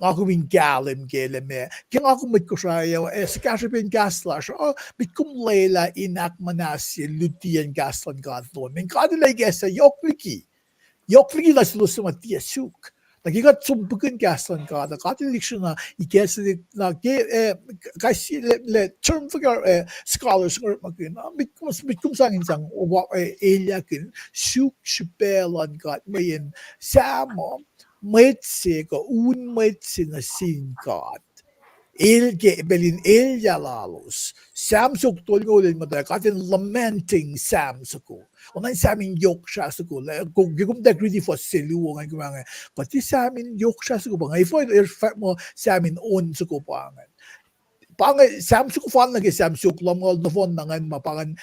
ako min galim gele me king ako mit ko siya skashe bin gasla so bitkum lela inak manasi lutian gaslan gadlo min kadilay gesa yokliki la sulusu matia suk nagigat sumbukin gaslan kada kadilik siya na igesa na kasi le term figure scholars or magina bitkum sangin sang elyakin suk sipelan gat mayin samo Metse ko metse na sinkat. Belin jalalos. Samsuk tolgolin mo tayo. Katin lamenting samsuko. Unang samin yok siya suko. Kung gikumdak really for siluwangan ko mga. Pati samin yok siya suko pa nga. Ifo mo samin on suko pa nga. Pangan Samsung fan lagi Samsung lomol na phone nangan mapangan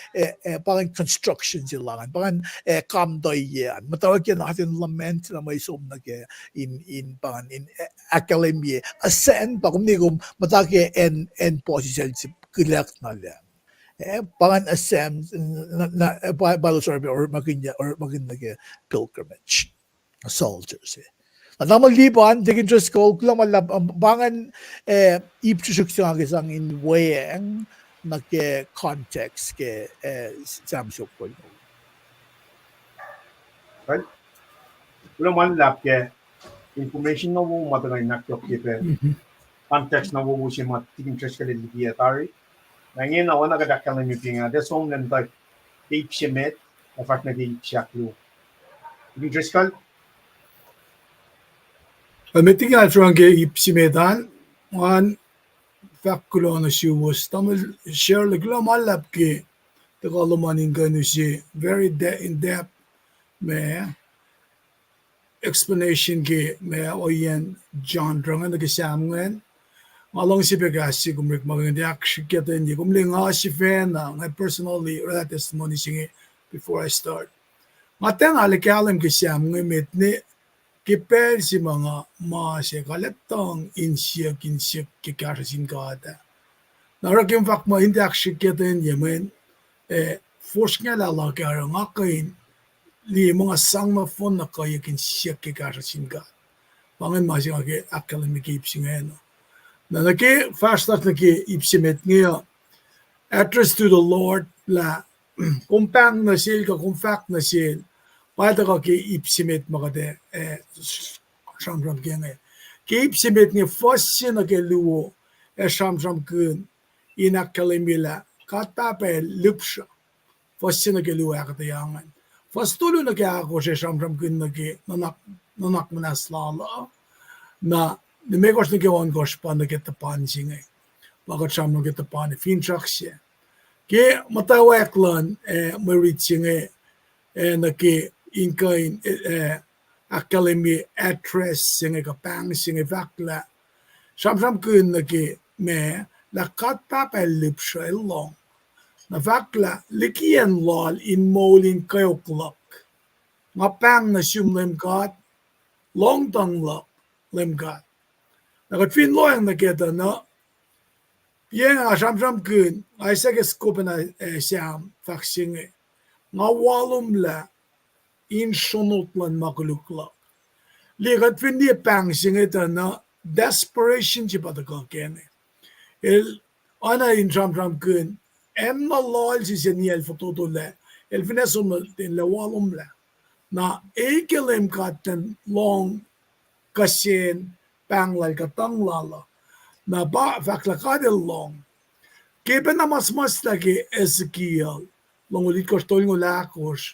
pangan construction silangan pangan kamdoy yan matawag yan natin lament na may som nage in pangan in academia ascend pa kumnigum matake en position si kilak na lang pangan ascend na balusor or makinda pilgrimage soldiers Namagliban, digin just ko, kung bangan ipsusuk siya ang in wayang nake context ke samsuk ko. Right? Wala man lap ke information na wo matangay nakyok ke context na wo siya matiging tres ka liligiya tari. Ngayon na wana kadakal na mipinga. That's home lang tayo. Tape siya met. Na fact na tape siya klo. Tiging tres ka Metingal frange ipsimedan wan fakulona shuvos tamil share le glomalap ke the goloman inge nusi very in depth me explanation ke me oyen John drangan ke samngen along si begasi kumrik magandi akshikete ni kumlinga si fan na my personally or that testimony singe before I start mateng alikalam ke samngen metne Kipel si mga maasya kalatang insyak kikasasin kada. Narakim fak mo hindi akshiketen yamen force nga lalakara nga kain li mga sang na phone na kaya kinsyak kikasasin kada. Pangan masya nga academic ipsi nga no. Na naki fast start naki ipsimet nga address to the Lord la kumpang na sil ka kumfak na sil Pada ka ke ipsimet makade shamram kenge ke ipsimet ni fossi na ke luo shamram kun inakalimila kata pe lupsha fossi na ke luo akkuteyac fostulu na ke ako se shamram kun na ke nanak manaslala na nemegos na ke on gos pa na ke tapan singe bagat shamram ke tapan fintraksye ke matawaklan Mwe Read singe na ke inkain academy address singe ka pang singe vakla samsam kun na ke me la kat pa pa lip shai long na fakla likian lol in molin kayo klok nga pang na sum lem God long tang lo lem God na kat fin loyang na keta na yang a sham kun ai sa ke skopen a siam faksing nga walum la in shonotlan makulukla li kat fin di pang sing eta na desperation chi pa ka kene el ana in sham kun em na lol si seniel fototo le el finesum tin la walum la na ekelem katen long kasen pang lal katang lala na ba fakla kadel long kepen na mas lagi Ezekiel long ulit ko stol ngo lakos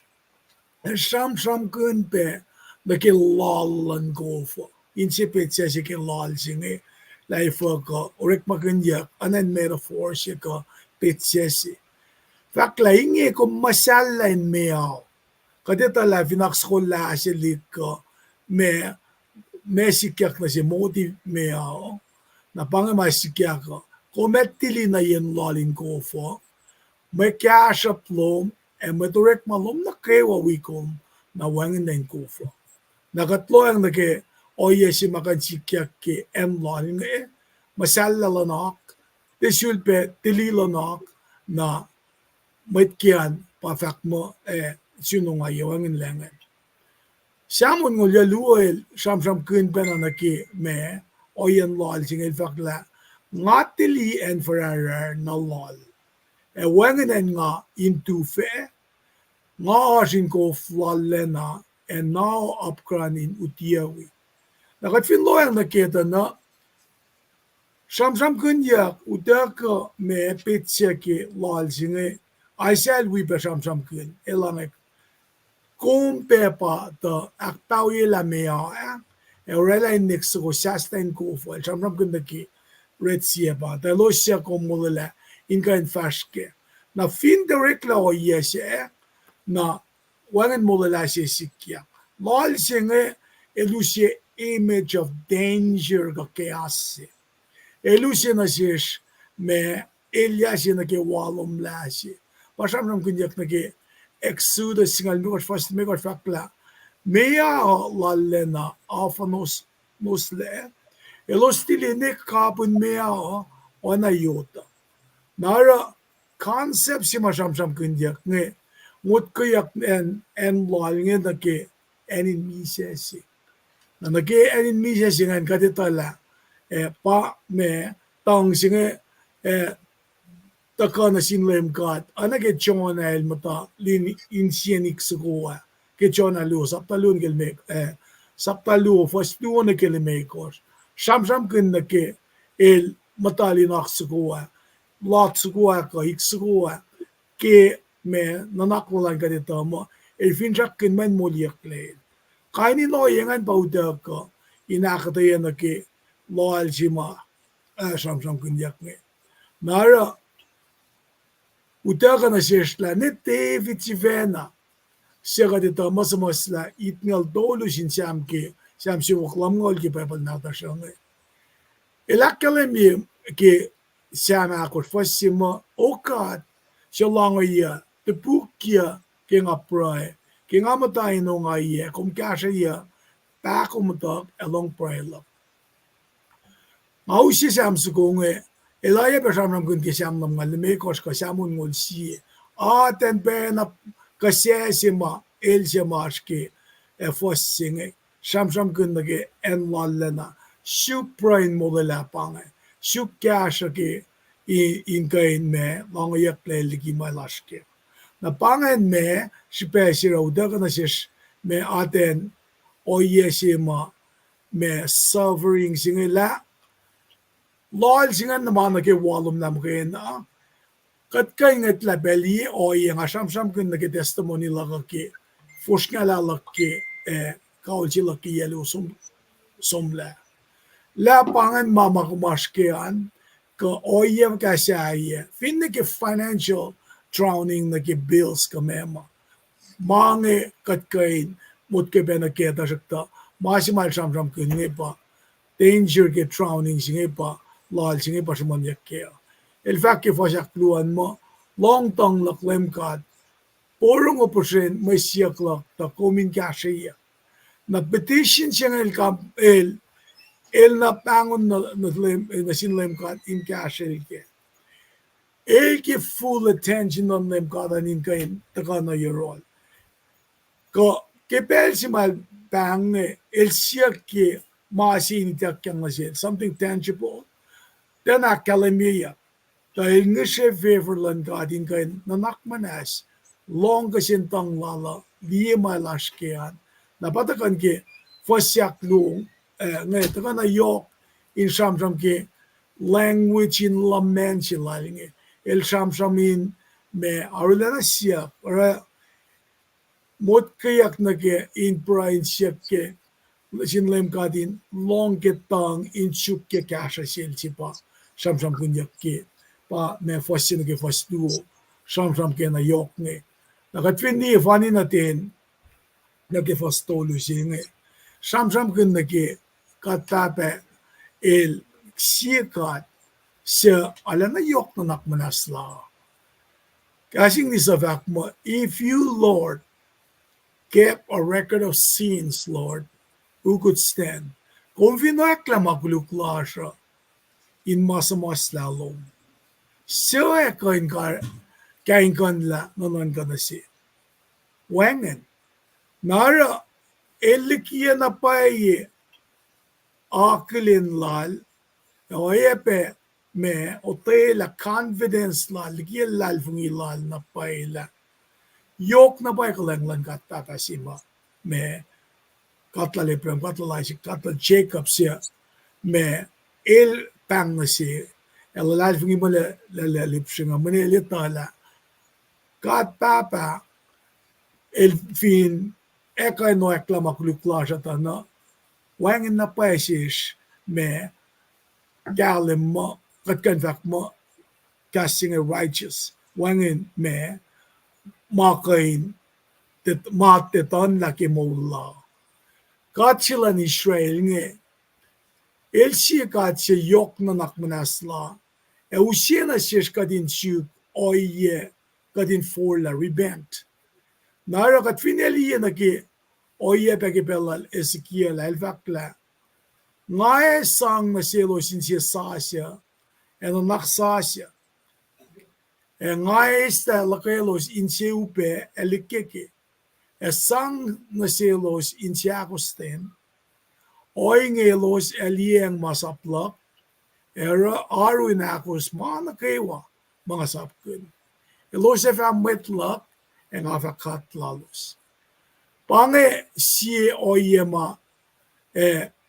sham kun pe na ke lalan gofo insipit siya si ke lal singe life ko orek makanyak anan metaphor siya ko pit siya si fakla inge ko masalain meaw kadeta la vinakskola siya lik ko me sikyak na si motive meaw na pangama sikyak ko kometili na yen lalin gofo may cash plom e may direct malom na kewa wikom na wangin na gofo nakatlo ang nake oye si makan sikyak ki em lalin masala lanak desulpe tililanak na may kian pafak mo sinunga yawangin langan Samun ngol yaluel sham kun penanaki me oyen lol singel fakla ngatili en forarer na lol e wangen en nga into fe nga asin ko flalena en now upkran in utiawi nakat fin loyang naketa na sham kun yak utaka me pitsya ki lol singe aisel wi pe sham kun elange kung pepa the aktawi la mea e rela in next ko sustain ko fo chamram kun ki red sea ba the lo sia ko mulala in kan fashke na fin direct la o yes na wangan mulala si sikya lol singe elusie image of danger ga chaos elusie na sis me elias na ke walom la si pa chamram kun yak na ke Exodus singal mi first me fakla meya lalena afanos nosle elostili ne kapun meya ona yota nara concept si masham kundiak ne ngot kuyak en lal nge na ke enin misesi na ke enin misesi ngan kadetala pa me tang singe taka na sin Leum God ana ke chona el mata lin insienik sugoa ke chona lu saptalun gel mek saptalu first lu na ke le mekos sham kun na ke el mata linak sugoa lot sugoa ka ik sugoa ke me nanak wala ka dito mo el finjak kin man moliak le kaini lo yengan pauda ka inakatayan na ke lo aljima sham kun yak me nara Utaka na siyasla ne David Sivena siya ka dito masamasla itngal dolo sin siyam siya waklam ngol ki pepal nata siya nga. Ilakalim yung ki siyam akot fasima okat siya lang iya tepukya ki nga pray ki nga matay no nga iya kum kasya iya pako matak along pray lang. Mau siya siyam suko Elaya bersama kun kisam nam ngalme kos kasamun ngol si ten pe na kasesima el semaske fos singe sham kun nage en wallena suprain modela pange sukasha ke in kain me long yak legi malaske na pangen me spesira udaga na sis me aten oyesima me suffering singe la lol singan naman ke walum nam ke na kat kay ngat la beli o yang sham kun na ke testimony la ke fushna la ke kaulji la ke yelo somla la pangan mama ko maskean ko o yang ka siya fin ke financial drowning na ke bills ka mema mange kat kay mut ke bena ke ta sakta masimal sham kun ne pa danger ke drowning singe pa lal singe pasaman yakke el fakke fasakluan mo long tong lak lem kad porong operation may siyak lak ta komin kasreacng na petition siyang el na pangon na lem na sin lem kad in kasreacng el give full attention on lem kad anin kain taka na yorol ko kepel si mal pang el siyak ke masin takyan na siya something tangible then akalamia dahil nga siya favor Lun God in kain nanak manas long kasintang lala di malaskean napatakan ke fasyak lung ngay taka na yok in samsam ke language in lamen sila nge el samsam in me arula na siya para mot kayak na ke in prain siya ke sin lem kadin long ke tang in chuk ke kasha sil sipa samsam kunyak ke pa me fosin ke fosdu samsam ke na yok nge nakatwin ni fani natin nage fostolu singe samsam kun nage katape el sikat se ala na yok na nakmanasla kasing ni Sifac mo if you Lord kept a record of sins Lord who could stand kung vinakla maglukla siya in masamas lalong so kain kan la nanon ka na si wengen nara elikiya na paye akilin lal oyepe me otela confidence lal likiya lal fungi lal na paye la yok na paye kalanglan katata sima me katla leprem katla laisi katla Jacob siya me el pang na si el fungi mo le lipsinga mo ne litala kat papa el fin eka no eklama kuluklasha ta na wangin na paisish me galim mo katkan fak mo casting a righteous wangin me makain tet matetan laki mola katsilan Israel nge el si katsi yok na nakmanasla e usina sish kadin siuk oye kadin forla rebent nara kat finali na ki oye pagipelal Ezekiel elvakla ngae sang na selo sinsia sasya eno naksasya e ngae sta lakelos inseupe elikeke e sang na selos insiakosten oingelos elieng masaplak era aruinakos mana kewa mga sapkun elos efa metlak en afakat lalos pange si oyema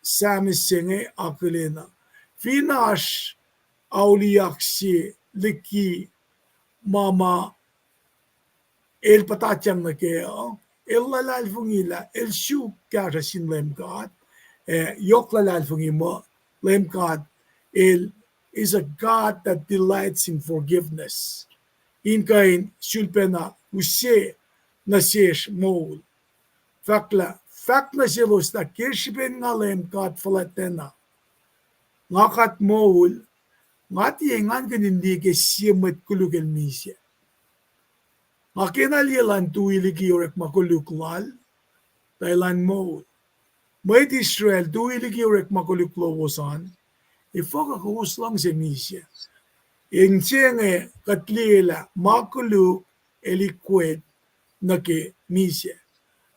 samisenge akulena finash auliaksi liki mama el patacham na ke el lalal fungila el shu kara sin lem God yok lalal fungimo lem God el is a God that delights in forgiveness in kain sulpena use nasesh mol fakla fak na silos na kirshipen nga lem God falatena ngakat mol ngati engan kanindi ke siemet kulugel misya makinalilan tuili ki yorek makuluklal Thailand mol may Israel tuili ki yorek makuluklowosan Fwakak lang si misya yung siyang katlila makulu eliquid na ke misya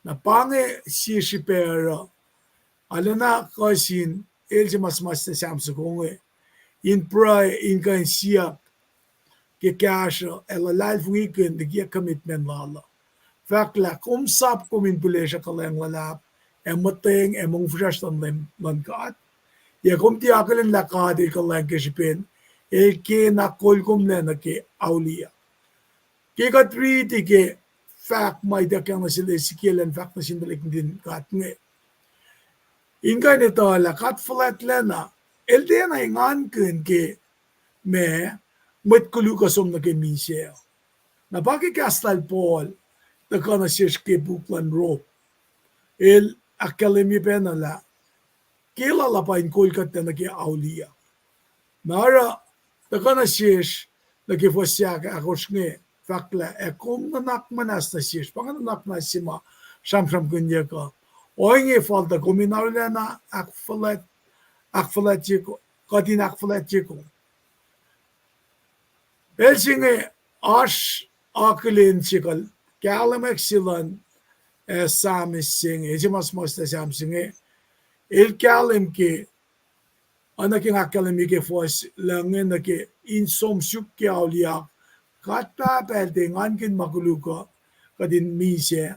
na pange si shipera alana kasin el si mas na samsa kong in pray in kan siya ke kasha elalal weekend the gia commitment lala fakla kumsap kumin pulesya kalang lalap mateng emong fresh on Lun God ya kumti akalan lakadi kalang keshipin ke nakol kumle na ke aulia ke katriti ke fact may dakyang na sila Ezekiel and fact na sinalik din kat nge inga nito la kat flat lena el de na ingan kun ke me mat kulukasom na ke misya na pakikastal Paul na kana siya ke buklan rope el akademi penala kila lapain kolkat na ke aulia nara na kana siya Nagifosya ka akos nge fakla kum nanak manas na siya panganak na sima sham kunya ka oinge falta kuminawla na akfalatiko kadin akfalatiko belsinge ash akılın çıkal kalamek silan samising ejimas mosta samsinge el kalim ki anaking akalim ke fos langen na ke insom syuk kyaulia kata pelding ankin makuluko kadin mise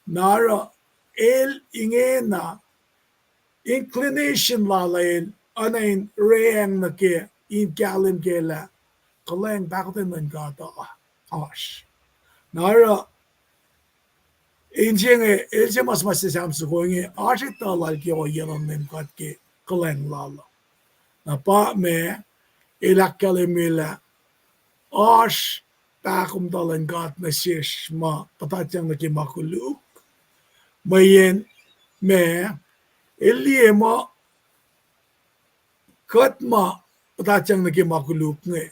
nara el inge na inclination lalain anain reang na ke in kalim ke la kaleng bakten man kata ash nara injenge elje mas samsu goinge ashita lal ke o yanan nem kat ke kaleng lala na pa me ilakalimila ash takum dalan gat na shish ma patatyang na ki makuluk mayen me eliema katma patatyang na ki makuluk nge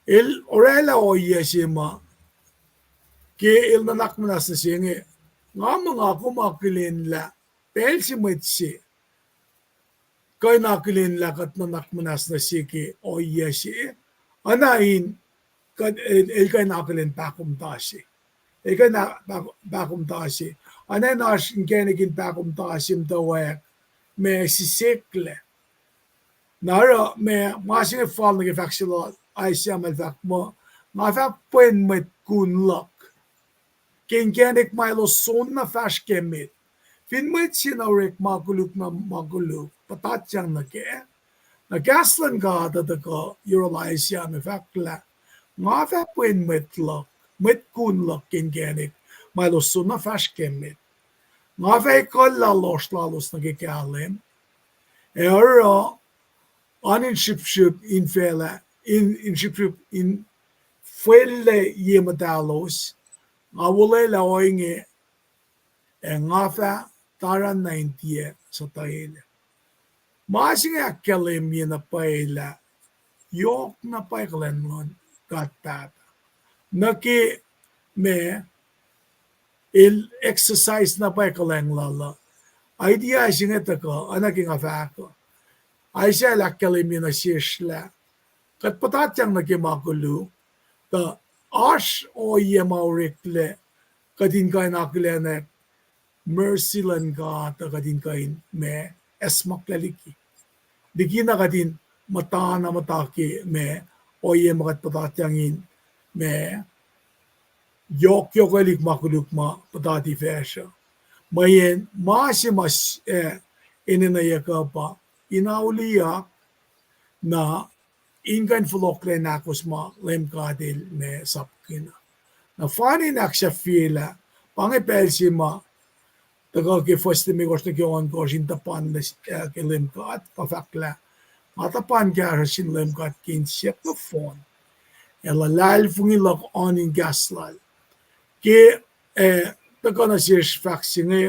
il orela o yeshima ke il nanak manas na singe nga mga kumakilin la pelsi mitsi kay nakilin la kat nanak manas na siki o yeshi anain kad el kay nakilin pakum tasi el kay na pakum tasi anay nash inkenigin pakum tasim tawek me sisikle nara me masing fall nag faksilo ay siyam al fak mo mafak puen met kunlak kinkenik milo son na fash kemit fin met sinawrik maguluk na maguluk patatyang na ke na gaslan ka dadaka realize siya me fakla nga fa puen metlak met kunlak kinkenik milo son na fash kemit nga fa ikol lalos na kikalim era anin ship in fela in ship in felle yemadalos nga wala la oinge nga fa taran 90 sa taile masing akalim na paila yok na paiklan mon katata naki me il exercise na paiklan lala idea singa taka anaking afako aisha la akalim na shishla kat patatyang nakimakulu ta ash o yemaurikle kadin kain akilene mercy lan ka ta kadin kain me esmaklaliki dikina kadin mata na mataki me o yemakat patatyangin me yok elik makuluk ma patati fesha mayen mas inenayaka pa inauliya na ingan fulokle nakos ma lem kadil me sapkina na fani naksha fila pangipelsi ma taga ke first mi gosto ke on ko tapan ke lem kad pafakla matapan ka sin lem kad kin siap no phone ela lal fungilok on in gaslal ke taga na sish faxinge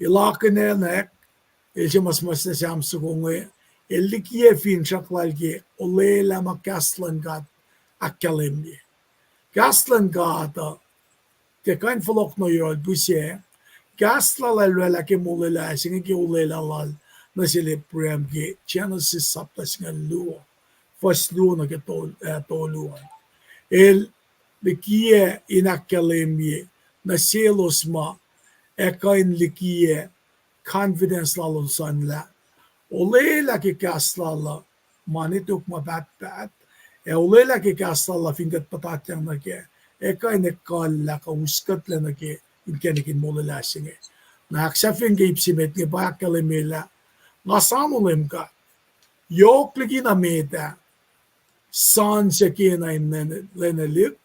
ilakene nek mas na samsugunge elikiye fin şaklalge olela ma gaslan gat akalemye gaslan gata te kain folok no yol buse gasla la ke mulela singe ke olela lal na sele prem ke genesis saptas nga luo fas luo na ke toluan el likiye in akalemye na selos ma kain likiye confidence lalon sanla olela ke kaslala manituk mabat olela ke kaslala fingat patatyang na ke kay ne kalla ka uskat la na ke inkenikin molela singe na aksafin ke ipsimet nge bakalemela ngasamulem ka yok ligi na meta san se ke na lenelik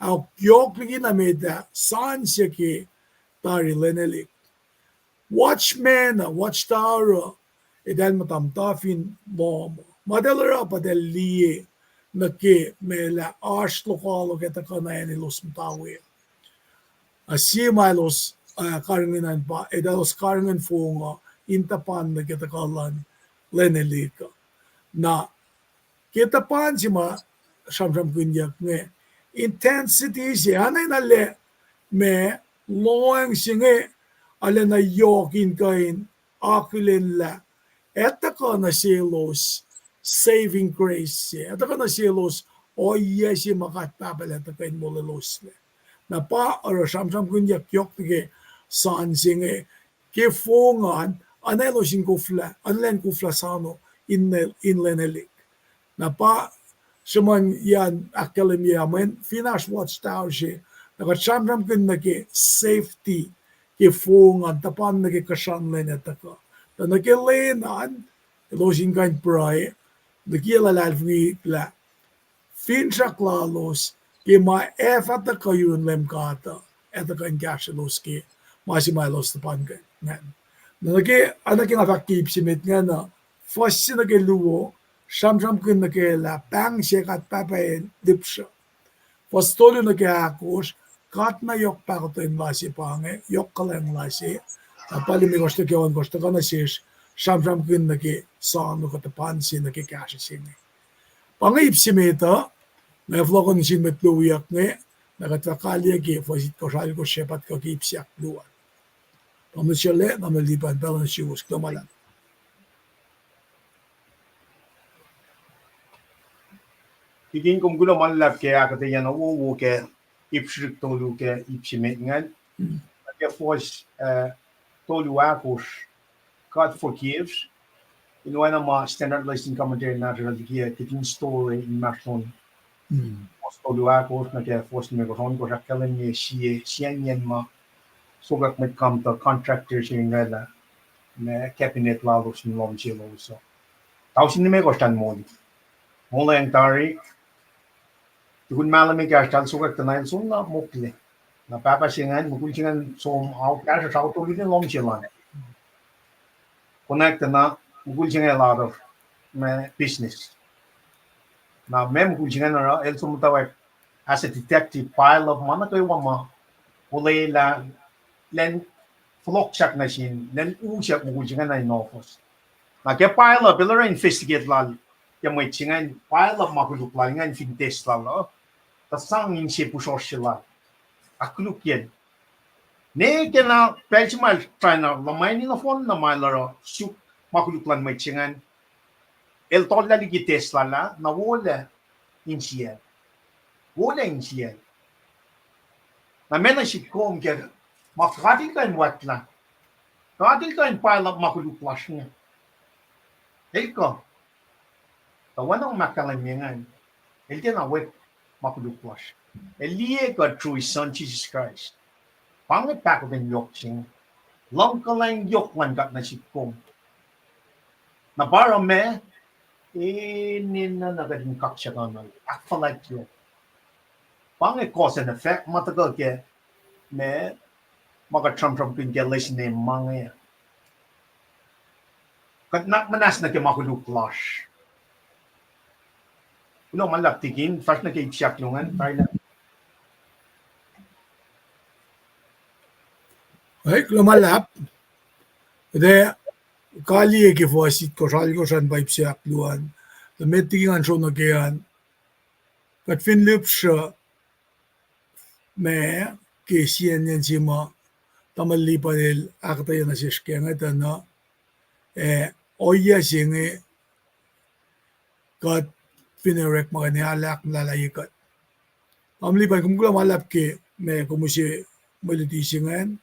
au yok ligi na meta san se ke tari lenelik watchtower edal matamtafin bom madalara padallie na ke mela ash lokalo keta kanayan los mtawe asi malos karanginan pa edalos karangan funga intapan na keta kalan lenelika na kita pan sima sham kunyak nge intensity si anay na le me loang singe ale na yokin kain akulen la etaka na silos saving grace etaka na silos o yesi makat papala ta kain molelos le na pa or sham kunyak yok tige san singe ke fongan anelo sin kufla anlen kufla sano inlenelik na pa Shuman yan academia men finash watchtower she naka chamram kin nake safety ke fongan tapan nake kashan len etaka ta nake lenan losing kan prai nake la lalvi la fin chaklalos ke ma efata kayun lem kata etaka gashalos ke masimalos tapan kan nan nake anake nga fakip simit nga na first nake luwo sham kin nake la pang shekat papain dipsha postolyo nake akos katna yok pagoten lasi pange yok kaleng lasi pali mi gosto ke on gosto kana shesh sham kin nake san no kata pansi nake kashi singe pange ipsimeta na vlogon sin met luyak ne nakatakalia ke fosit ko shal ko shepat ko ipsiak luan pamishele na malipan balance shius klamalan Tigin kum gulo man lab ke akkuteyac na wo ke ipshrik tolu ke ipsimet ngan ke fos tolu akos God forgives in one of my standard listing commentary natural ke tigin story in mashon fos tolu akos na ke fos me gon ko rakalen ye sien ma sogat met kam to contractors in ngala me cabinet lalos ni lom chilo so tausin me gostan modi mola yang tarik Tukun malami ka stal suka tanail sum na mokle. Na papa singan mukul singan som au ka sa to lidin lom chilan. Connect na mukul singan a lot of business. Na mem mukul singan na el sum tawa as a detective pile of mana ko wama ule la len flok chak na sin len u chak mukul singan na in office. Na ke pile of bilara investigate lal. Ya mo singan pile of makuluk la ngan fin test la. Ta sangin si pusoshila aklukyen ne kena pelchmal trainer la maini na phone na mailaro su makuluklan mai chingan el tolla ligi tesla la na wole insiel na mena si kom ke makati kan watla kadil kan pala makuluklasnya elko ta wanang makalan yengan el kena wet makuluklas. Elie God through his son Jesus Christ. Pangit pa ko din yok sing. Long ka lang yok man kat na sikom. Na para me, inin na nagadin kaksya ka na. Akfalak yok. Pangit cause and effect, matagal ke, me, magatram-tram kin ke listen name mga. Kat nakmanas na ke makuluklas. Ulo man laptikin, first na kay siyak lungan, tayo na. ay klumalap de kali ke fosit ko shal ko shan pipe siak luan the metingan so no kean kat fin lipsha me ke sien yen sima tamali panel akta yana sishkenga tana oya singe kat finerek magani alak lalayikat amli pan kumkula malap ke me kumusi maliti singan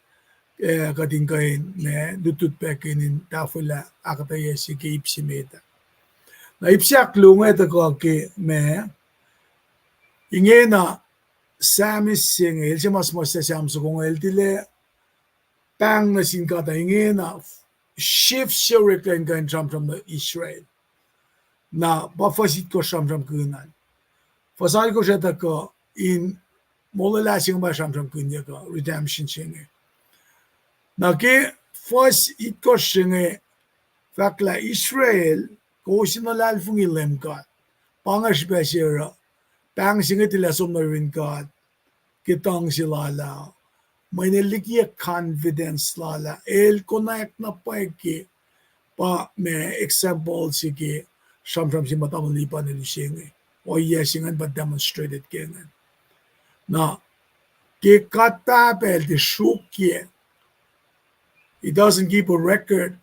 katingkain ne dutut pekinin tafula akata yesi ke ipsimeta na ipsiak lunga ta ko ke me ingena samis singe el mas samso kung el tile pang na sinkata ingena shift shuriken kan from the Israel na bafasit ko from kunan fasal ko siya ko in molala sing ba from kunya ko redemption singe na ke first it ko singe fakla Israel ko sinalal fungi Leum God pangas besira pang singe tila submarine God kitang silala may nalikia confidence lala el connect na pa ke pa me example sige Sometimes si matamalipan ni Lusing o yesingan but demonstrated kengan. Na ke katapel di shukye. He doesn't keep a record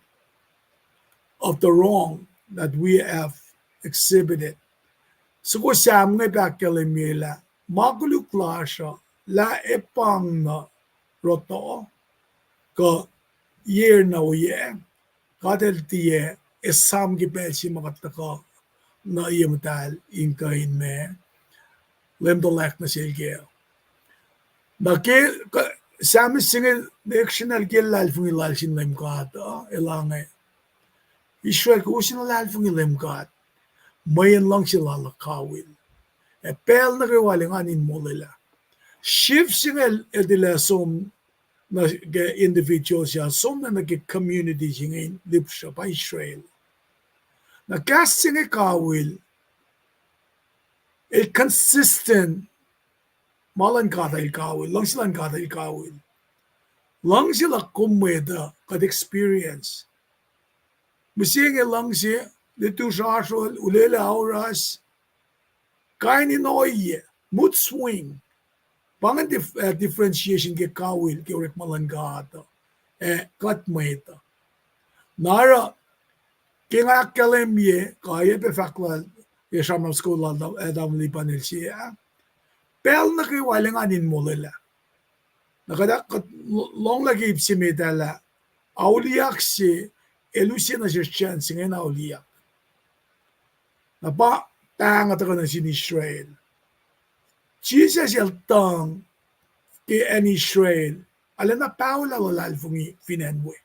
of the wrong that we have exhibited. So ko sam nga pakalimila makuluklasha la epang na roto ko year na uye kadel tiye esam ki pelsi makataka na iyamutal inkain me lemdolak na silge na ke sam singe directional ke lalfungi lalsin lem kata elange Israel ko usin lalfungi lem kat mayan lang sila lakawil e pel na kawaling anin molila shift singe edila som na individuals siya som na nag-community siya lipsya pa Israel na casting kawil consistent malan kata kawil lang sila kumweda kad experience masing lang siya dito sa asol ulela auras kainin oye mood swing pangan differentiation ke kawil ke urek malan kata kat mweda nara Kinga kalemye kaya pe faklal yaşamam skollarda adam lipanel siya. Pel na kay waling anin molila. Nakada long lagi ipsimetala. Auliyak si elusi na siya chance ngayon auliyak. Napa tanga taka na sin Israel. Jesus el tang ke en Israel. Ala na paula lalal fungi finanwe.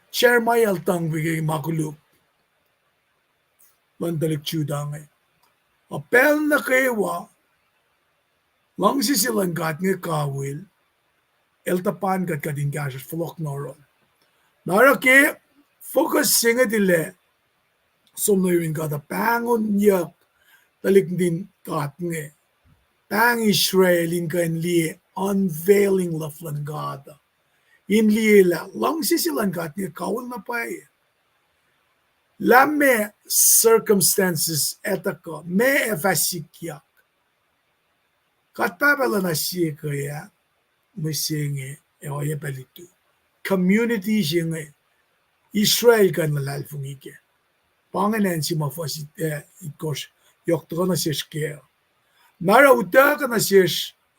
Share my altang bigay makuluk. Landalik chudangay. Apel na kewa. Lang sisilang kat nga kawil. Eltapan kat kading gasas Fwakak noron. Nara ke focus singa dile. Sumnoying kata pangon niyak. Talik din kat nga. Pang Israel in kan li unveiling laflan gada. In liela, lang sisilan kat niya kawal na pa Lame circumstances etako, me efasikyak. Katpapala na siya kaya, masinge, oye palitu. Community siya nga, Israel ka nalalfungike. Panganan si mafasit, ikos, yokto na siya skero. Nara uta ka na siya,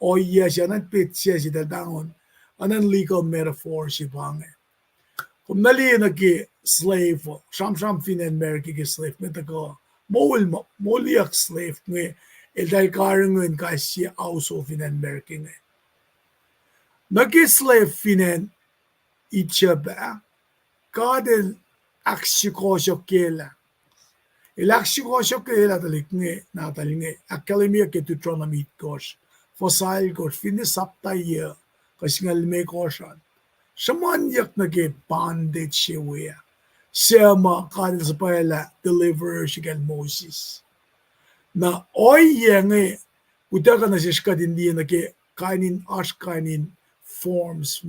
oye siya, nanpit siya si dadangon, anan legal metaphor si pange. Kung nali na ki slave, sham fin America ki slave, meta ko, moliak slave nga, dahil karangan ka siya also fin America nga. Naki slave finan itcha ba, kadel aksikosyo kela. Ilaksikosyo kela talik nga, natalik nga, akademia ki tutronomit kos, fossil kos, finisaptaya, kasi nga limay kosan. Samanyak na ke bondage siya. Siya kadil sa pala deliverer siya Moses. Na oy nga, utaka na siya kadindi na ke kainin forms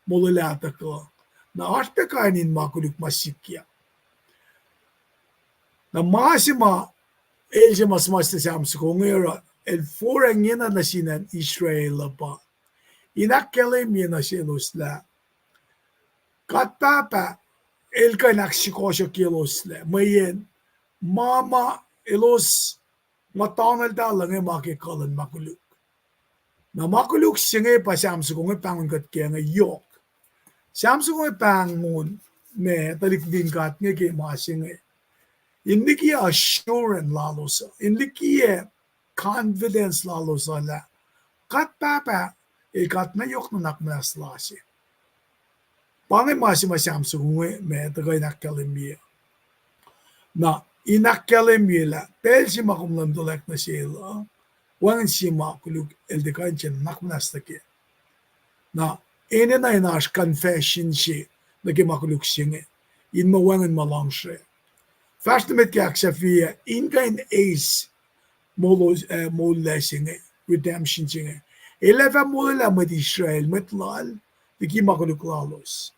mulilata ko. Na aspe kainin makulik masikya. Na masima, siya mas siya ko ngayon, el forang yun na sinan Israel pa. Inakkelim yun na siya Katpapa, elka naksikosyo kilosle. Mayen, mama ilos matangal talang makikalan makuluk. Na makuluk singe pa samso kong pangon kat kaya nga yok. Samso kong pangon me talik din kat nga kaya masinge. Hindi kaya assurance lalo sa. Hindi kaya confidence lalo sa la. Katpapa, ikat na yok na naknas lasi. Pangay masyam sungue me tagay nakkalimia. Na inakkalimia la pel si makumlandolek na sila. Wangan si makulug el de kanchen naknas take. Na ene na inash confession si nagimakulug singe. In mawangan malang siya. Fast met kaya ksafia in kain ace mole singe redemption singe. Eleva mole la met Israel met lal nagimakulug lalos.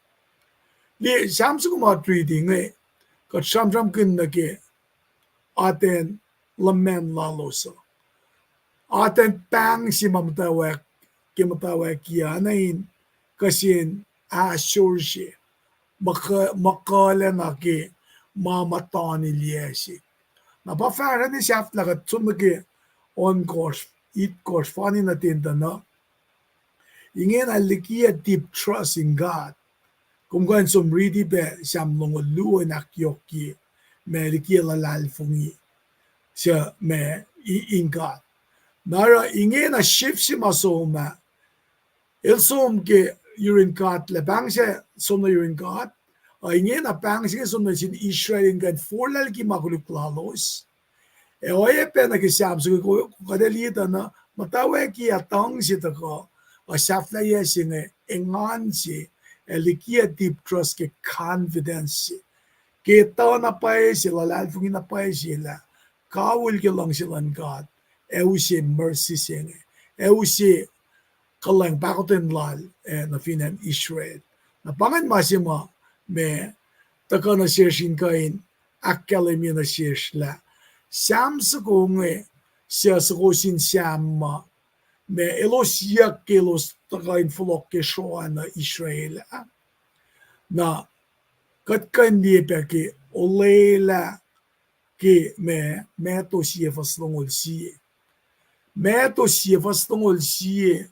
li samsu ma treating ko samsam kin na ke aten lamen laloso aten pang si mamtawek kimtawek yanain kasin asurshi makale na ke mamatani liesi na pa fara ni shaft lagat sumke on course it course funny na tinda na ingen alikia deep trust in God kung kan som ready be sam long lu na kyoki me likia la lal fungi siya me in God nara ingen na shift si masoma il som ke urine God le bang siya som na urine God ingen na bang siya som na sin Israel ingan for lalki makuluk lalos oye pe na ke sam so ko kadalita na matawe ki atang si ta ko a safla ye singe engan si elikia deep trust ke confidence ke ta na pa si la lal fungi na pa si la kawul ke lang silan God eu si mercy singe eu si kalang bakotin lal na finan Israel na pangan masima me taka na sirshin kain akkalemi na sirsla Sam sekonge sia sekosin samma me elos yakelos tagain flokke shoana Israel na katkan die peke olela ke me to sie faslongol sie me to sie faslongol sie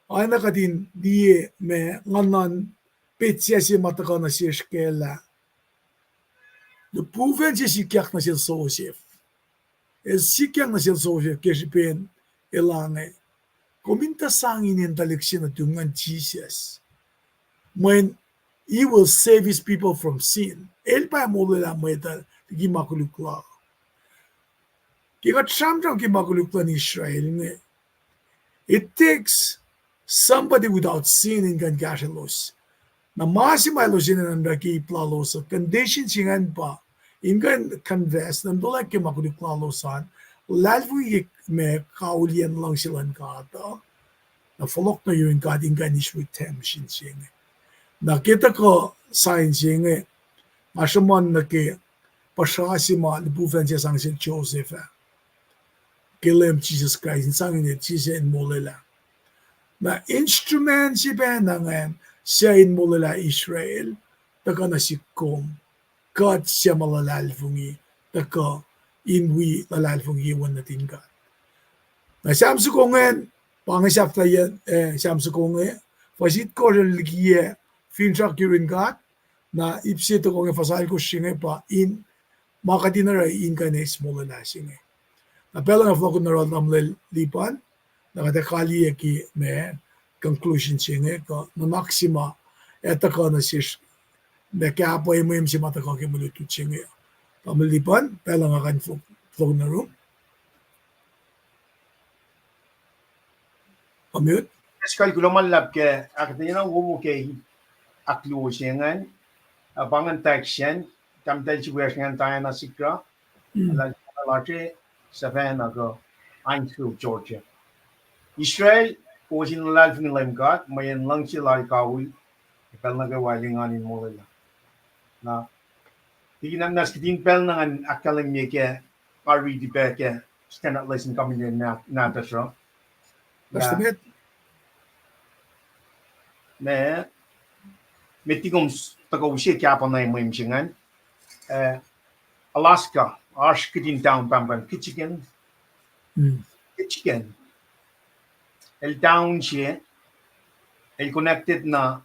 ana kadin die me nganan petsia si matakana si skela de proeven si kyak na si sosef sicn na siya social keshipen elange kominta sangin in taleksin at yung Jesus when he will save his people from sin el pa mo la meta gi makulukla ki gat samjang ki makulukla ni Israel ne it takes somebody without sin in kan gashalos na masima losin na ki plalos condition singan pa ingan convest nandola ke makulikulosan lalwi me kaulian lang silan kata na folok na yung God ingan is redemption singe nakita ko sign singe masaman na ke pasasima libuvan siya sang si Joseph ke Leum Jesus Christ sang ni Jesus in molela na instrument si benangan siya in molela Israel taka na si Kom God siya malalalfungi taka inwi lalalfungi wan natin God. Na samsu kongen pangasap tayo samsu kongen fasit ko religiye finchak yurin God na ipsito kongen fasal ko singe pa in makadinara in kanes mo na singe. Na pela nga floko na ron namlel lipan nakatakali ki me conclusion singe ko na maxima etaka na sis na kaya po ay mo yung si mata ko kimulut singe. Pamalipan, pala nga kan flow na room. Pamute. Eskal guloman lab ke akatanya wumu ke aklu singan bangan taksyan kamdal si wesngan tayo na sikra alalache savan ago Einfield Georgia Israel ko sinulal ng Leum God mayan lang sila kawul ipal na gawalingan in mulila na Tignan nas kitin pel nangan akalang niya ke pari di ba ke stand up lesson kami niya na tasro. Basta met. Me metigom tagaw siya kaya pa na yung mga Alaska, arsh kitin town pampan Kitchigan. Kitchigan. El town siya el connected na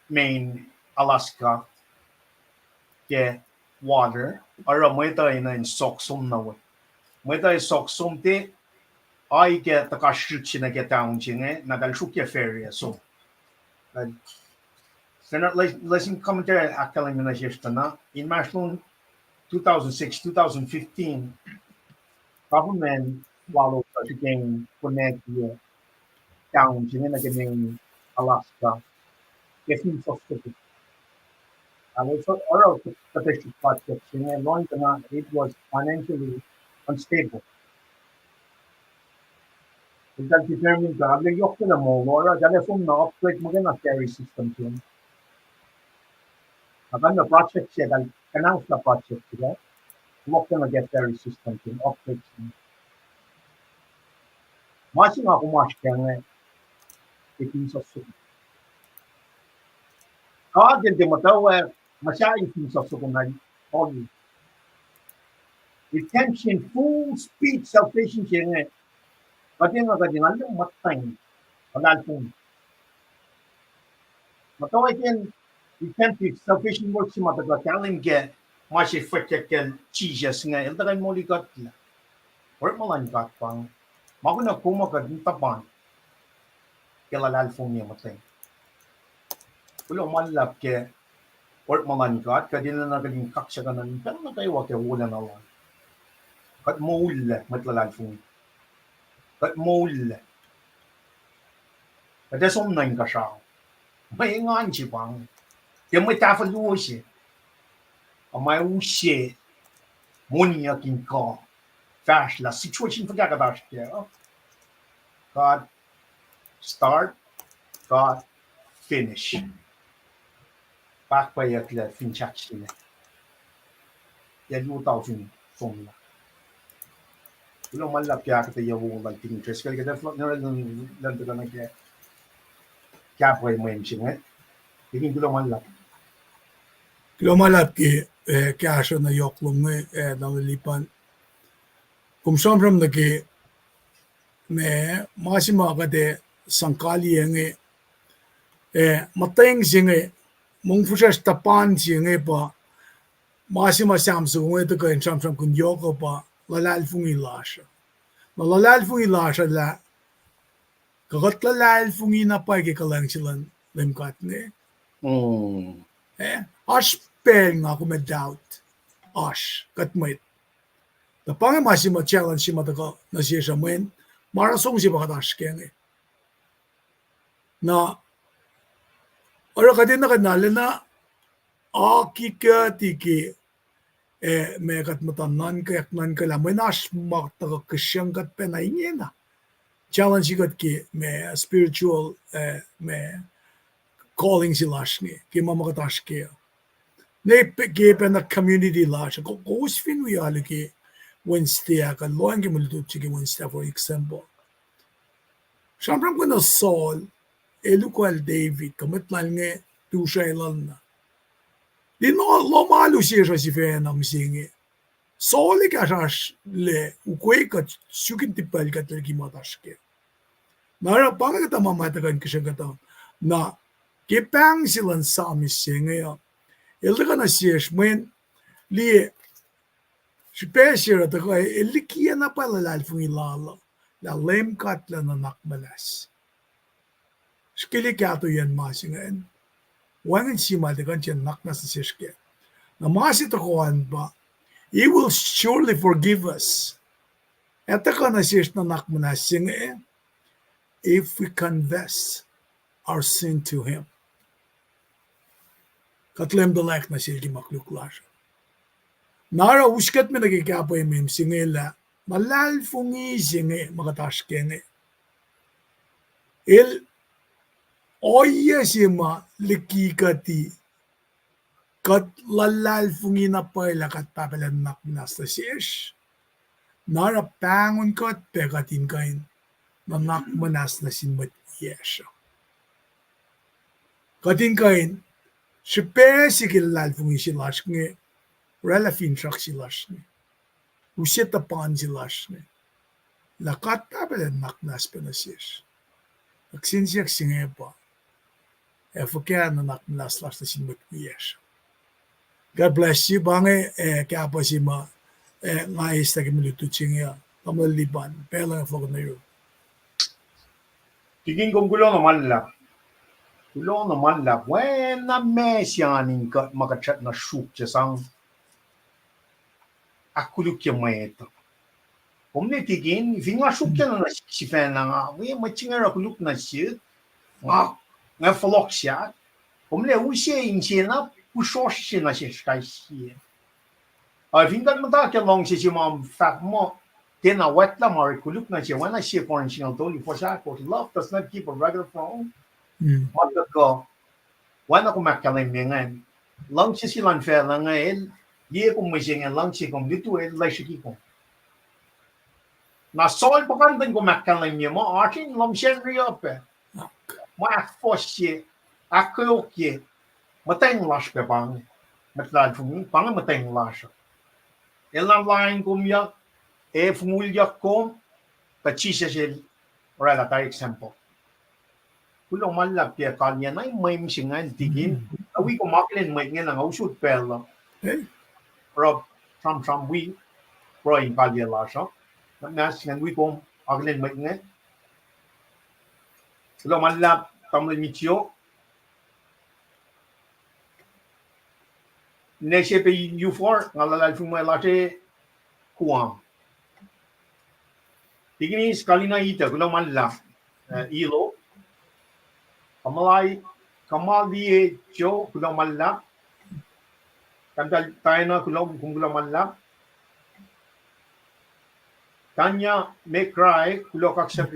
main Alaska ke water ara mo tayo na in soksum na we mo tayo soksum te ay ke takashruchi na ke town chinge na dal shukya ferry so senat lesson commentary akalang na siya na in March 2006-2015 government walo sa game connect the town chinge na ke Alaska ke fin soksum also, oral statistics project in long term, it was financially unstable. It can determine the other yok na mo, or telephone na operate mo na carry system yun. Akan na project siya dahil announce na project siya. Huwag ka na get very system in operation. Masing ako kaya nga itin sa suko. Kagin di matawa masya itin sa suko na all. Retention, full speed salvation siya nga. Pati nga kadingan yung matay. Pagalpong. Matawa itin retentive salvation work si matagal. Kaya lang get masya Fwakak cheeses nga. Yung tagay mo ligat na. Or malangat pang. Makuna kumagad ng taban. Kilalalfong niya matay. Wala malap ke or malangat. Kadina na galing kaksya ka na. Pero na kayo wak wala na lang. Kat mole matlalalfong. Kat mole. Kada somnayin ka siya. May ngan siya pang. Kaya may tafaluwa siya. May usye. Muni yakin ka. Fast la situation Fwakak siya. God start. God finish. Bakpayak la finchak siya. Yan yung tao fin fong la. Wala malap kaya kita yung lang tinitras. Kaya kita lang ito na kaya kapway mo yung siya. Tingin ko lang malap. Kilo malap ki kaya siya na yoklong nalilipan. Kung sobrang nagi me masima kade sangkali yang matayang siya mong fusas tapan siya pa masima samso kung ito kayo samsam kung yoko pa lalalfong ilasya. Lalalfong ilasya la kagat lalalfong inapay kikalang silang limkat nga. Ash peng ako may doubt. Ash, katmait. Tapang masima challenge si mataka na siya siya main, marasong si bakatash kaya nga. Na, ora ka din na kanala na, aki ka tiki, may katmatanan kayak nan ka lang, may nash makataka kasyang kat penay niya na. Challenge kat ki, may spiritual, may calling si lash ni, kaya mamakatash kaya. Naipikipan na community lash, kowos finuyalo ki, Wednesday ka loang kimulutut sige Wednesday for example. Siyempre ko na Saul, elukwal David, kamatlan nga tu siya ilan na. Di no lo malo siya si Fena misingi. Saul ka siya le ukwe ka sukin tipal ka talagi mataske. Nara pang kita mamatagan ka siya kata na kipang silan sa misingi ya. Ilda ka na siya men li Spesial at ako ay ilikiyan na pala lalfong ilala. La Leum katla na nakmalas. Skilikato yan masingan. Wangan si matikan siya naknas na siya. Na masitakuan ba, He will surely forgive us. Ito ka na siya na nakmalas siya if we confess our sin to Him. Katlem dalak na siya makluklasya. Nara uskat mi nagkikapoy mim singela malalfungi singe makataskenge. Il oya sima likikati kat lalalfungi na pala kat papalanak nasta siyesh. Nara pangon kat pekatin kain nanak manas na sinmat yesha. Katin kain sipe sikil lalfungi silashkenge Rela finchak si lashne. Usita pan si lashne. Lakat tabela naknas penasish. Aksinsiyak singepa. Fwakak na naknas lashne sinmat kuyesh. God bless you. Bange kaya pa si ma ngayis na kimilutut siya. Kamaliliban. Pela nga Fwakak na yun. Tingin kong gulo naman la. Gulo naman la. When na mesyanin ka makachat na shook siya sang akkuteyac ito. Kung tigin, vinga shukya na si Fena nga, may chingar akkuluk na siya, nga falok siya, kung usya in siya na, pusos siya na siya siya. Vinga matakya long siya mga fat mo, tena wet lang, akkuluk na siya, wala siya for siya ng toli, for siya, love does not keep a regular phone. Magdag ko, wala ko makalimyangan, lang silan fe lang el ye kung may sing lang si kung dito el lai shi kong na sol pa kan den ko makkan lang ye mo atin lam Sanri up mo akfasrye akkuteyac mateng las pe bang matlan fung bang mateng las elan line kum ya e fumulya kom ka chisa sel ora ta example kulong malap ya kanya na may misingan tigin awi ko maklen may nga nga usut pel Hey, rob from we Brian kalya lasa nas ngan wi ko aglen may nga kulong malap tamle mityo ne se pe u4 ngalalal fung may late kuam tigini skalina ita kulong malap ilo kamalay kamali jo kulong malap Kandal tayo na kulong kung kulang malap. Kanya may cry kulong kaksa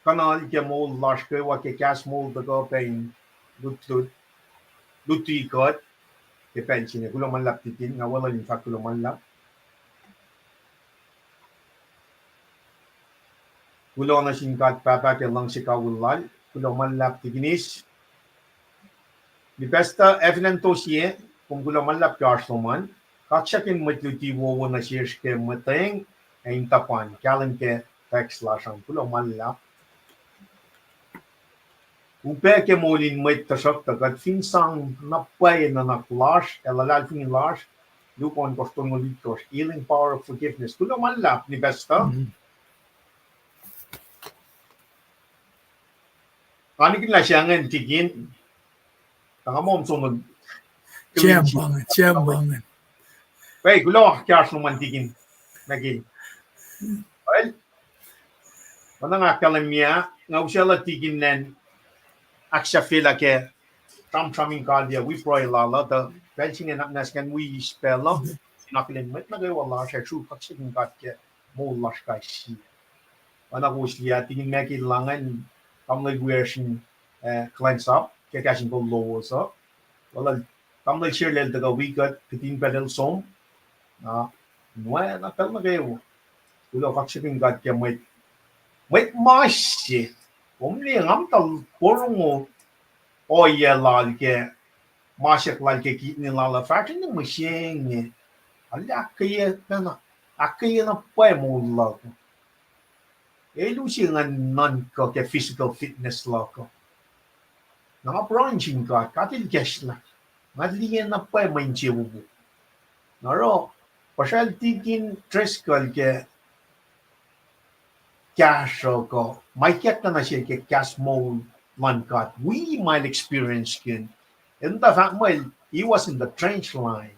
kanal kya mo lash kewa ke kas mo daga Paing lutikot ke pensi niya kulong malap titin nga wala yung fact kulong malap. Kulong na singkat papa ke lang si kawulal kulong malap tiginis. Di besta evidento siya kung kulang malap karsuman, kaksakin matluti wowo na siya ke mateng ay tapan, kalan ke text lasang kulang malap. Upe ke molin may tasak tagat finsang napay na naklash, elalal fin lash, lupon koston ngolitos, healing power of forgiveness, kulang malap ni besta. Kanikin la siya nga tigin, tangamom sunod. Ciambangan. Hey, kulo kyas naman tigin naging. Well, mana nga kalamia nga usala tigin nen aksya fila ke traming kaldia we proy lala the benching and nas kan we spell nakilin met na wala siya true kaksin kat ke mo lash kai si. Mana ko siya tigin meki langan kamlay version cleanse up ke kasin ko low so. Wala Kamlay share lel daga wikat kitin pedal som na Mwe na pel na kayo ulo kakshipin gat kya may mashi umli ngam tal porungo oya lal ke mashak lal ke kitni lala fatin ng masyeng ala kaya na pwe mo lako lusi nga non ko ke physical fitness lako nga branching ka katil kesh la Madliyan na pa main chibubu. Naro, pasal tigin treskal ke cash ko, may kyak na siya ke cash mo mankat. We might experience kin. And the fact well, he was in the trench line.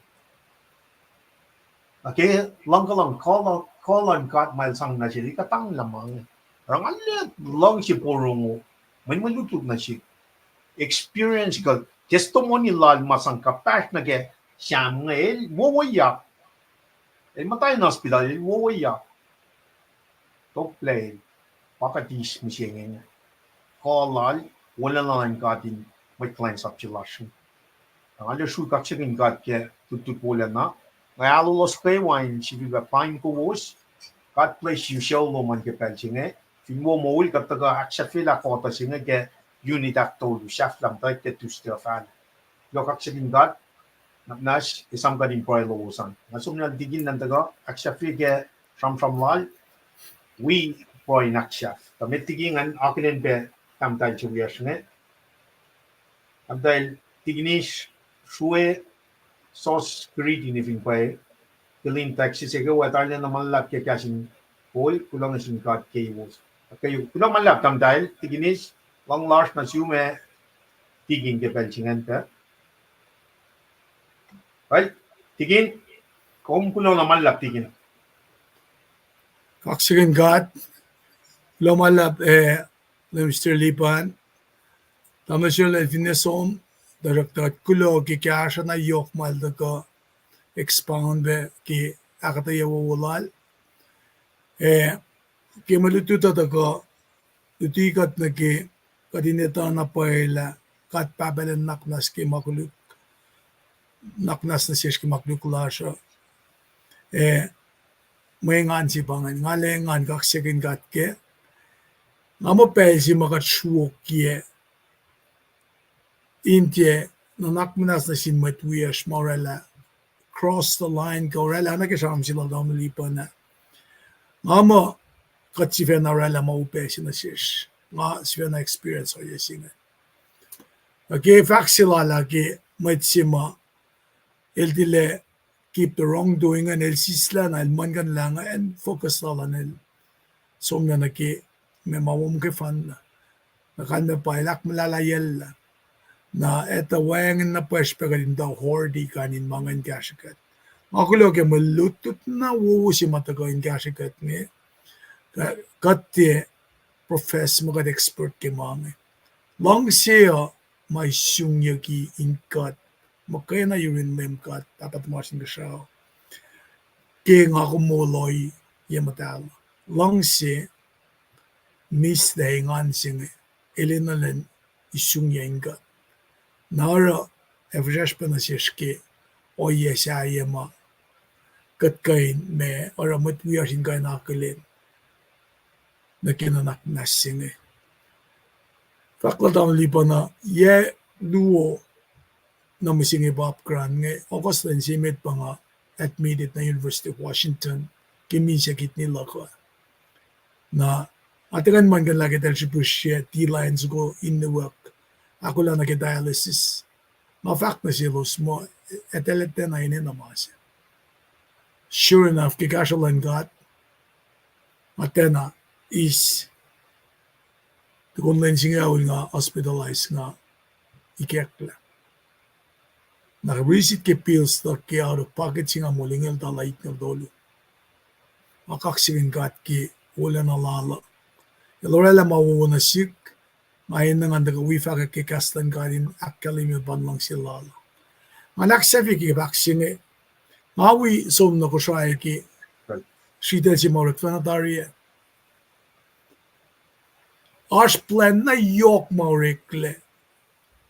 Okay, lang call on kat mile sang na siya, katang lamang. Rangalit, lang si porungo. May malutog na siya. Experience ko, testimony lal masang kapash na ke siyam nga wowoyak. Matay na hospital, wowoyak. Top play, pakatis mo siya nga. Kalal, wala na lang katin, may clients up chilasyon. Ang alasyo kaksakin kat ke tutupulan na. Nga alulos kewain, si Viva Paing kowos, kat place yung show lo man ke pelsi nga. Finwo mo ul kataga aksa fila kota siya nga ke unit actor chef lang tayo to Stefan. Yo kaksakin gat nas isang ka din po ay luusan. Nasum na digin ng taga aksya fige from lal we po ay nakchef. Tamit tigingan akilin be tam tayo chubiyas nga. Abdahil tignis suwe sauce greedy ni fin po ay kilin taxi sige watar na malap kaya kasing pol kulang na singkat kowos. Kayo kulang malap tam dahil tignis Long large na sume tigin ke pelchingan ka. Right? Tigin kung kulo na malap tigin. Kaksakin gat, lumalap Mr. Lipan, tama siya na finesom, daraktat kulo kikasya na yok mal daga expound be ki akkuteyac wawalal. Kimalututa daga utikat na ki kadinita na paila kat pabalan naknas ki makuluk naknas na siya makduklasya. May ngan si bangan, ngalengan kaksekin katke, nga mo pel si makatsuokye, intye, nanakmanas na sin matwiyash morela, cross the line korela, nakisam sila damalipan na. Nga mo, katsife na rela maupe si na siya, nga siya na experience o yasingan. Okay, faksila lagi, maitsima, dile keep the wrongdoing and el sisla na el mangan lang and focus la nel som na naki me mawom ke fan na kan me pailak malalayel na eta wang na pwespe ka din daw hordi kanin mangan kashikat makulo ke malutut na wo si matagain kashikat ni katte profess magad expert ke mange long siya may syungyagi inkat makaya na yurin lemkat dapat masin ka siya kaya nga kumuloy yamatal lang si mis dahingan singe elinalen isyungyenga nara evresh pa na siya ki o yesa yama katkain me ora matwiyasin ka nakalin na kinanak na singe fakladam lipa na ye luo na misingi bapkran nge okos lang simet pa nga admitted na University of Washington kimi siya kitni lako na atakan man kan lagi dahil siya T-lines ko in the work ako lang nag-dialysis ma-fact na siya los mo etelete na ini naman siya sure enough kikasya lang gat matena is kung lang siya nga hospitalized nga ikekla naka-receipt ke pills na ke out of pocket siya nga mulingil na light na dolo. Makaksirin kat ki wala na lala. Ilorela mawawuna sik, ngayon na nga nag-Fwakak ke kastan ka rin akali may banlang si lala. Nga naksabi ki vaksine, ngawi som na ko siya ki sitel si Mauret Vanatarye. As plan na yok Maurekle,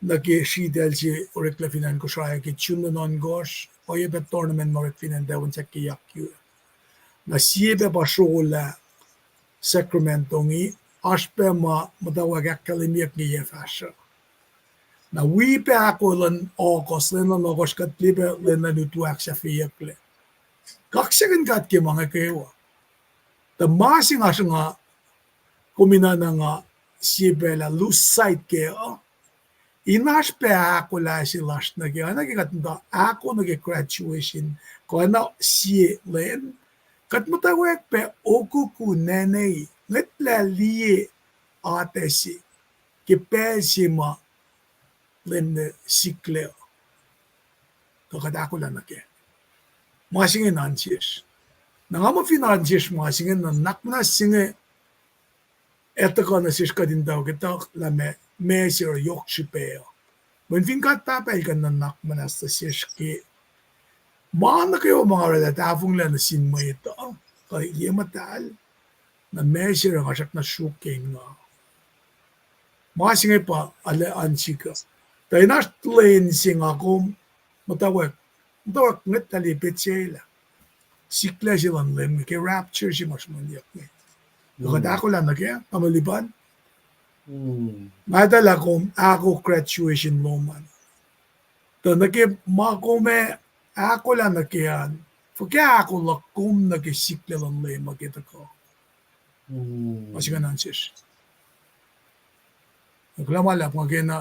nag-sitel si Orekla Finan ko siya ki Chunanon Gosh o yebe tournament Mauret Finan dawon sa kiyakyu. Na siyebe pa shola Sacramento ngi aspe ma matawag akkalimiyak ni yefasha. Na wipe ako lan okos len na nogos katlibe len na nutuak sa fiyakle. Kaksagan kat ki mga kewa. The masing asa nga kumina na nga siyebe la lose sight kaya inaspe ako la si last na kaya nagkakatanda ako nag-graduation ko na siye len kat matawag pe oku ku nenay ngetla liye ate si kipe si ma len sikle kakadako lang na kaya masingin ansies na nga mo finansies masingin na nakna singe eto ka na sis ka din daw kita lame measure yok chipeo. When fin kat papel ka na nakmanas ta siya maana kayo mga relatafong lang na sinmo ito. Kaya iya matal na measure ang asak na shuking nga. Mga singay pa alaan sika. Tayo na tulayin sing ako matawag ngat talipit sila. Sikla silang Leum kaya rapture si mas manyak niya. Nakadako lang na kaya kamaliban. Madala kong ako graduation moment. To nagmakome ako lang nakiyan. Kaya ako lakum nagisikla lang Leum makita ko. Kasi ka nansis. Naglamalap nga kaya na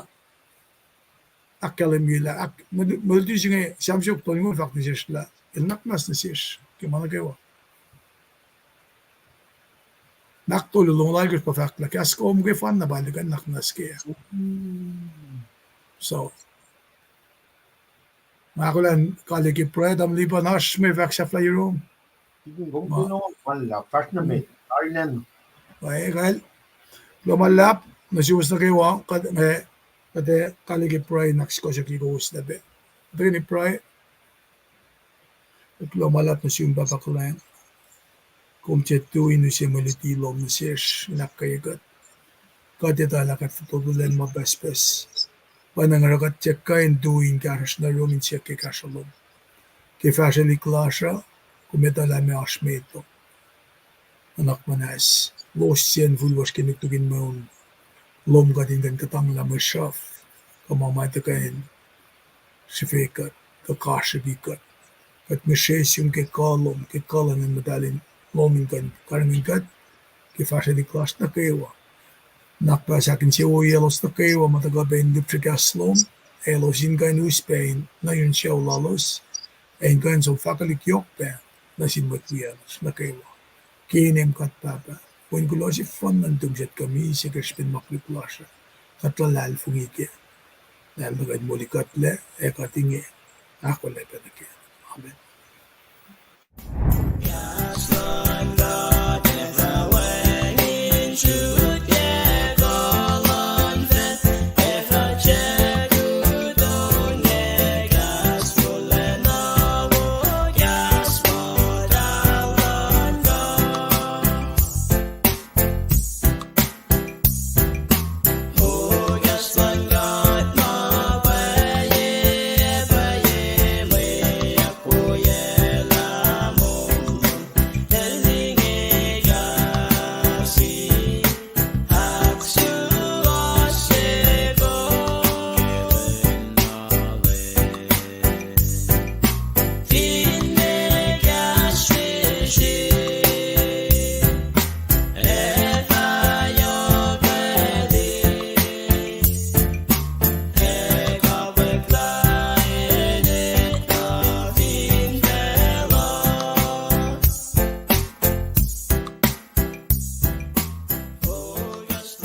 akalimila. Multi siya nga samsuk to yung fact na siya. Ilnaknas na siya. Kaya mana kayo. Naktululong lagos pa fact la kaya sko mga fan na balikan naknas kaya. So, ako lang kaliki Fred am liban hash may vac sa flyer room. Kung wala, first na may, Ireland. Ay, kaya lumalap, nasiwas na kayo kate kaliki Fred naks ko siya kikos na be. Ito ni Fred, at lumalap na siyong babaklayan. Kung chetuin siya malitilom na siya, inakayagat. Kati talakat tutulan mabespes. panangarakat chekka in doing karas na room in chekke kasalom. Ke fashion klasha kumetala me ashmeto. Anak manas. Losien vulwas kinitugin maun. Lum God in katang la mashaf. Kamamata kain. Sifac kakashibikat. Kat mishesium ke kalan in medalin lomingan karanginkat. Ke fashion class na kewa. Nakpa sa akin siya yelos na kewa matagabain diptrigaslom. Elos in kain uspain na yun siya lalos. En kain som fakalik pe na sinmatwiyanos na kewa. Kinem kat papa. Kung kulo si fun ng tugset kami siya kaspin makliklasya. Katlalal fungike. Dahil nagad muli katle, katingi. Ako lepe na kaya. Amen.